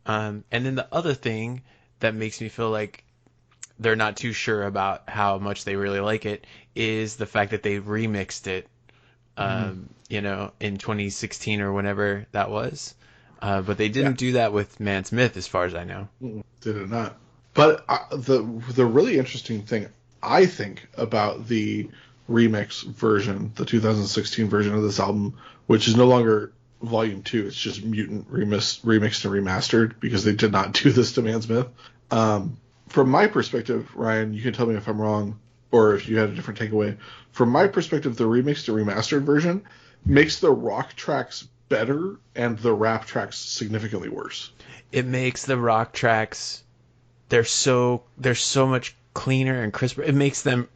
And then the other thing that makes me feel like they're not too sure about how much they really like it is the fact that they remixed it, in 2016 or whenever that was. But they didn't do that with Man's Myth, as far as I know. Did it not? But the really interesting thing, I think, about the remix version, the 2016 version of this album, which is no longer Volume 2, it's just Mutant remixed and remastered, because they did not do this to Man's Myth. From my perspective, Ryan, you can tell me if I'm wrong, or if you had a different takeaway. From my perspective, the remixed and remastered version makes the rock tracks better and the rap tracks significantly worse. It makes the rock tracks, they're so much cleaner and crisper. It makes them,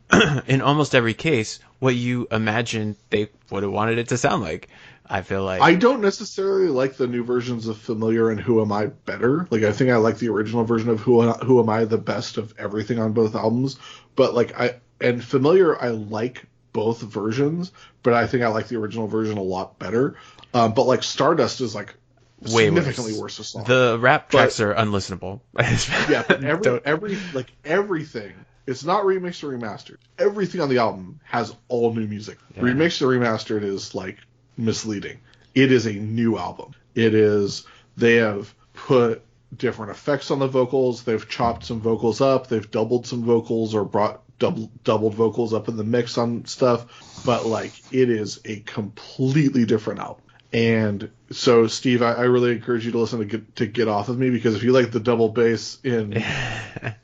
in almost every case, what you imagine they would have wanted it to sound like. I feel like I don't necessarily like the new versions of Familiar and Who Am I better. Like, I think I like the original version of Who Am I the best of everything on both albums. But Familiar, I like both versions, but I think I like the original version a lot better. But like Stardust is like way significantly worse a song. The rap tracks are unlistenable. Yeah, but everything. It's not remixed or remastered. Everything on the album has all new music. Yeah. Remixed or remastered is like misleading. It is a new album. They have put different effects on the vocals. They've chopped some vocals up. They've doubled some vocals or brought doubled vocals up in the mix on stuff. But like, it is a completely different album. And so, Steve, I really encourage you to listen to Get Off of Me, because if you like the double bass in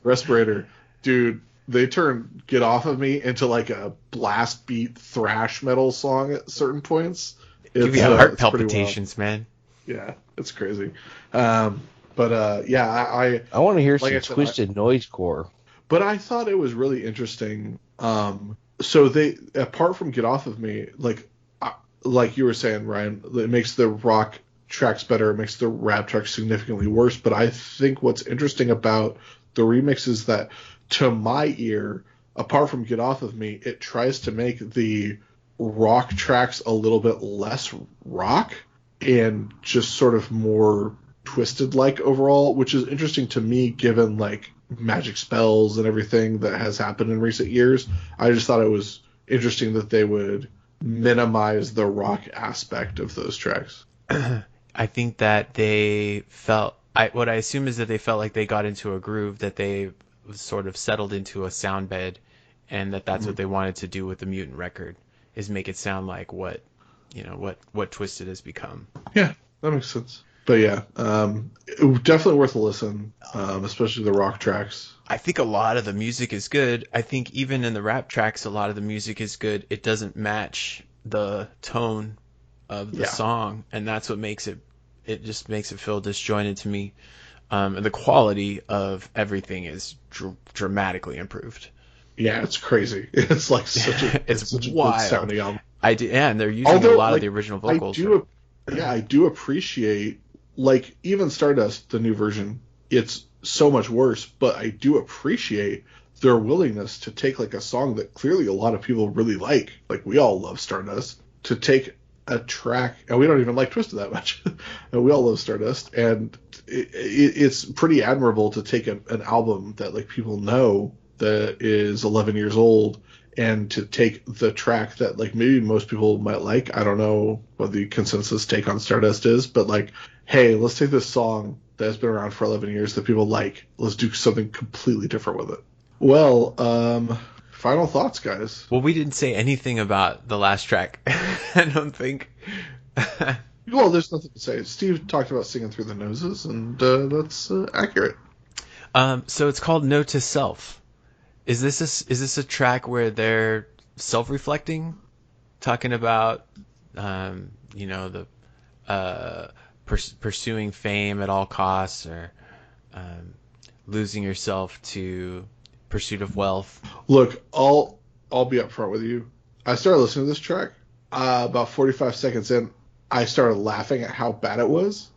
Respirator, dude, they turn Get Off of Me into like a blast beat thrash metal song at certain points. Give you heart palpitations, man. Yeah, it's crazy. I want to hear some Twiztid noisecore. But I thought it was really interesting. So they, apart from Get Off of Me, like you were saying, Ryan, it makes the rock tracks better. It makes the rap tracks significantly worse. But I think what's interesting about the remix is that, to my ear, apart from Get Off of Me, it tries to make the rock tracks a little bit less rock and just sort of more Twiztid-like overall, which is interesting to me given like magic spells and everything that has happened in recent years. I just thought it was interesting that they would minimize the rock aspect of those tracks. I think that they felt, what I assume is that they felt like they got into a groove, that they sort of settled into a sound bed, and that's what they wanted to do with the Mutant record, is make it sound like what Twiztid has become. Yeah, that makes sense. But yeah, definitely worth a listen, especially the rock tracks. I think a lot of the music is good. I think even in the rap tracks, a lot of the music is good. It doesn't match the tone of the song, and that's what makes it just makes it feel disjointed to me. And the quality of everything is dramatically improved. Yeah, it's crazy. It's like such a it's wild sounding album. And they're using a lot of the original vocals. I do appreciate, like, even Stardust, the new version, it's so much worse, but I do appreciate their willingness to take like a song that clearly a lot of people really like we all love Stardust, to take a track, and we don't even like Twiztid that much, and we all love Stardust, and it's pretty admirable to take an album that like people know that is 11 years old, and to take the track that like maybe most people might like. I don't know what the consensus take on Stardust is, but like, hey, let's take this song that has been around for 11 years that people like, let's do something completely different with it. Well, final thoughts, guys. Well, we didn't say anything about the last track. I don't think. Well, there's nothing to say. Steve talked about Singing Through the Noses, and that's accurate. So it's called Note to Self. Is this a track where they're self-reflecting, talking about pursuing fame at all costs, or losing yourself to pursuit of wealth? Look, I'll be upfront with you. I started listening to this track about 45 seconds in. I started laughing at how bad it was.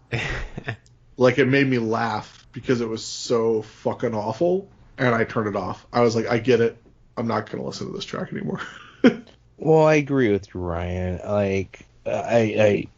Like, it made me laugh because it was so fucking awful, and I turned it off. I was like, I get it. I'm not going to listen to this track anymore. Well, I agree with you, Ryan. Like, the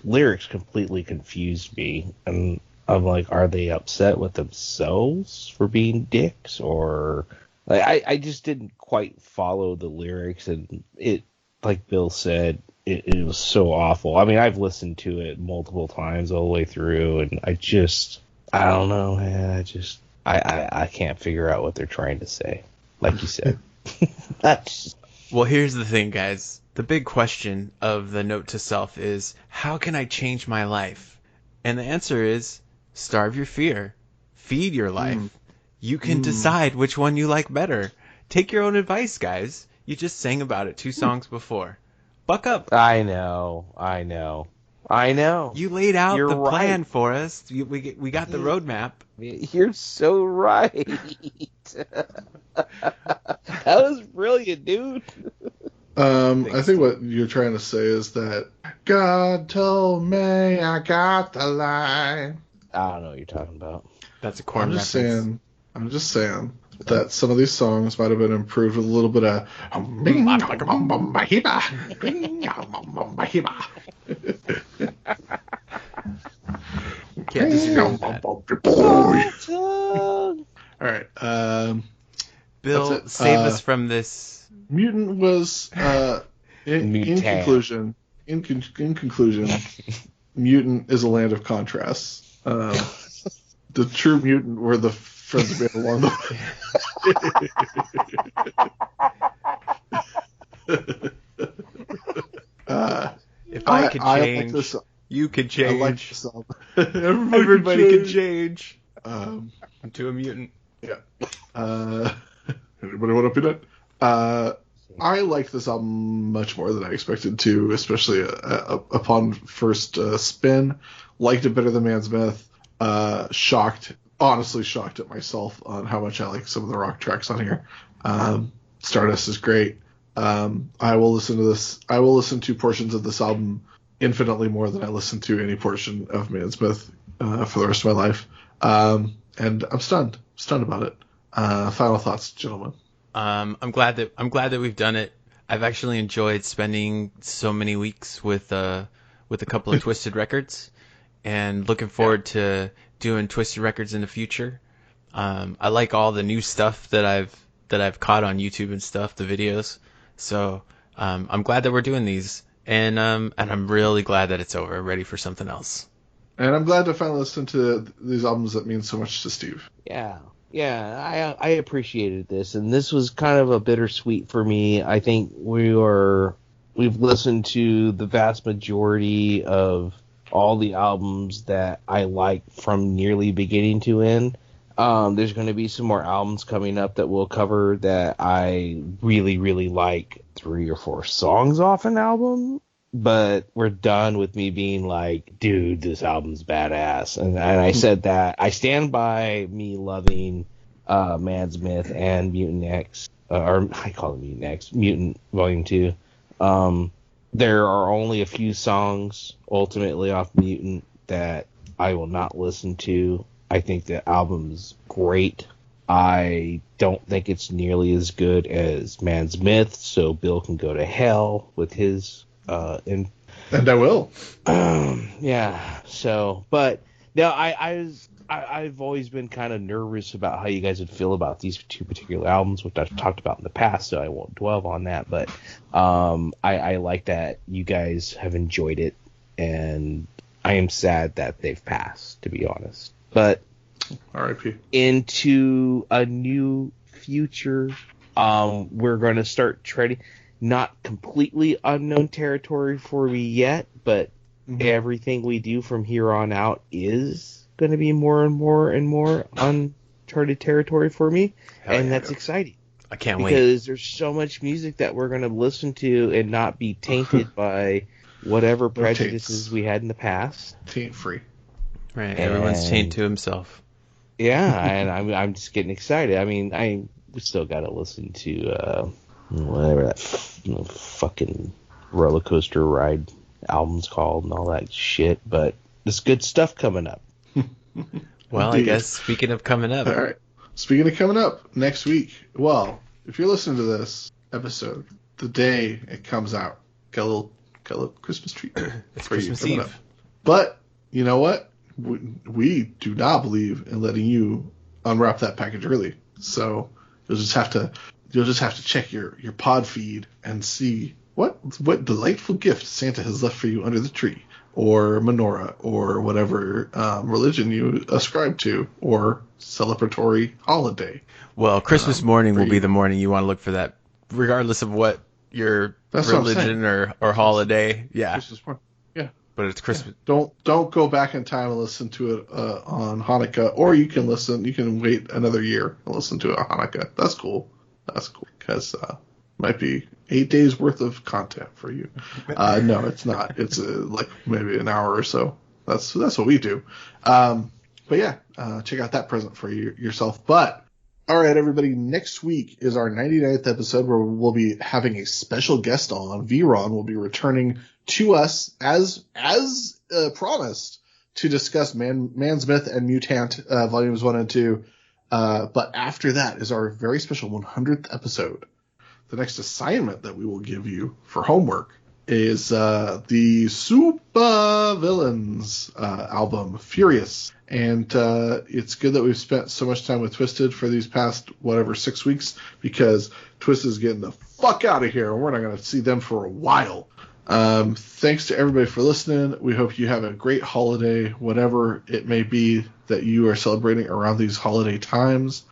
lyrics completely confused me, and I'm like, are they upset with themselves for being dicks, or like, I just didn't quite follow the lyrics, and it, like Bill said, it was so awful. I mean, I've listened to it multiple times all the way through, and I don't know, man. I can't figure out what they're trying to say. Like you said. Well, here's the thing, guys. The big question of the note to self is, how can I change my life? And the answer is, starve your fear. Feed your life. You can decide which one you like better. Take your own advice, guys. You just sang about it 2 songs before. Buck up. I know. You laid out You're the plan right. for us. We got the roadmap. You're so right. That was brilliant, dude. I think what you're trying to say is that God told me I got the line. I don't know what you're talking about. That's a corn reference. I'm just saying that some of these songs might have been improved with a little bit of Can't disagree with that. All right. Bill, That's it. save us from this. Mutant was in conclusion. In conclusion, Mutant is a land of contrasts. The true mutant were the friends we had along the way. If I could change, like you could I change. like this song. Everybody can change. Into a mutant. Yeah. Anybody want to be that? I liked this album much more than I expected to, especially upon first spin. Liked it better than Man's Myth. Honestly shocked at myself on how much I like some of the rock tracks on here. Stardust is great. I will listen to this. I will listen to portions of this album infinitely more than I listen to any portion of Man's Myth for the rest of my life. And I'm stunned about it. Final thoughts, gentlemen. I'm glad that we've done it. I've actually enjoyed spending so many weeks with a couple of Twiztid records, and looking forward to doing Twiztid records in the future. I like all the new stuff that I've caught on YouTube and stuff, the videos. So I'm glad that we're doing these, and I'm really glad that it's over. Ready for something else. And I'm glad to finally listen to these albums that mean so much to Steve. Yeah, I appreciated this, and this was kind of a bittersweet for me. I think we've listened to the vast majority of all the albums that I like from nearly beginning to end. There's going to be some more albums coming up that we'll cover that I really, really like 3 or 4 songs off an album. But we're done with me being like, dude, this album's badass. And I said that. I stand by me loving Man's Myth and Mutant X. Or I call it Mutant X. Mutant Volume 2. There are only a few songs ultimately off Mutant that I will not listen to. I think the album's great. I don't think it's nearly as good as Man's Myth, so Bill can go to hell with his... and I will. Yeah. So, but no, I've always been kind of nervous about how you guys would feel about these 2 particular albums, which I've talked about in the past, so I won't dwell on that. But I like that you guys have enjoyed it, and I am sad that they've passed, to be honest. But R.I.P. Into a new future, we're going to start treading. Not completely unknown territory for me yet, but everything we do from here on out is going to be more and more and more uncharted territory for me, and that's exciting. I can't wait. Because there's so much music that we're going to listen to and not be tainted by whatever prejudices we had in the past. Taint free. Right, everyone's chained to himself. Yeah, and I'm just getting excited. I mean, we still got to listen to... whatever that fucking roller coaster ride album's called and all that shit, but there's good stuff coming up. Well, Indeed. I guess speaking of coming up, All right. Speaking of coming up next week, well, if you're listening to this episode the day it comes out, got a little Christmas treat it's for Christmas you coming Eve. up. But you know what? We do not believe in letting you unwrap that package early. So you'll just have to check your pod feed and see what delightful gift Santa has left for you under the tree, or menorah, or whatever religion you ascribe to, or celebratory holiday. Well, Christmas morning will for be you. the morning you want to look for that, regardless of what your That's what I'm religion saying. or holiday. Yeah, Christmas morning. Yeah. but it's Christmas. Don't go back in time and listen to it on Hanukkah, or you can wait another year and listen to it on Hanukkah. That's cool. Because might be 8 days worth of content for you. No, it's not. It's like maybe an hour or so. That's what we do. But yeah, check out that present for yourself. But all right, everybody, next week is our 99th episode where we'll be having a special guest on. V-Ron will be returning to us as promised to discuss Man's Myth and Mutant volumes 1 and 2. But after that is our very special 100th episode. The next assignment that we will give you for homework is the Super Villains album, Furious. And it's good that we've spent so much time with Twiztid for these past, 6 weeks, because Twiztid's getting the fuck out of here, and we're not going to see them for a while. Thanks to everybody for listening. We hope you have a great holiday, whatever it may be that you are celebrating around these holiday times.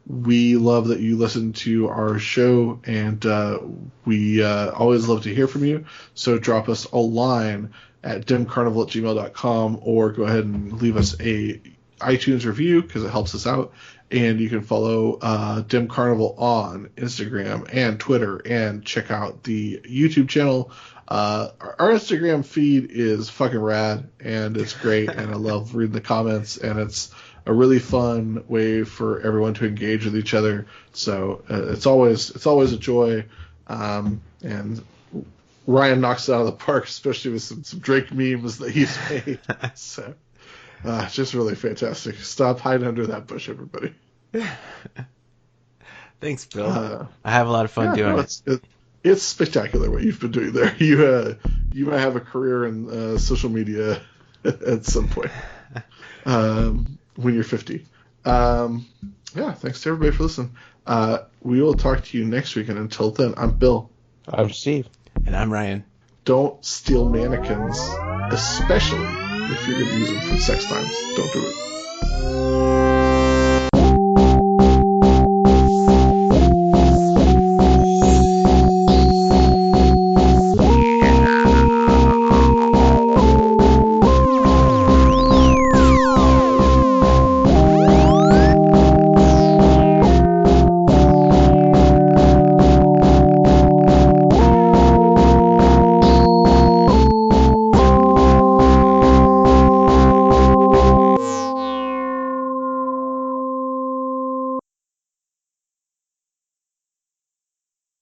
We love that you listen to our show, and we always love to hear from you. So drop us a line at dimcarnival@gmail.com, or go ahead and leave us a iTunes review because it helps us out. And you can follow Dim Carnival on Instagram and Twitter, and check out the YouTube channel. Our Instagram feed is fucking rad, and it's great, and I love reading the comments, and it's a really fun way for everyone to engage with each other. So it's always a joy, and Ryan knocks it out of the park, especially with some Drake memes that he's made. So just really fantastic. Stop hiding under that bush, everybody. Thanks, Bill. I have a lot of fun doing it. It's spectacular what you've been doing there. You might have a career in social media at some point when you're 50. Yeah, thanks to everybody for listening. We will talk to you next week, and until then, I'm Bill. I'm Steve. And I'm Ryan. Don't steal mannequins, especially if you're going to use them for sex times. Don't do it.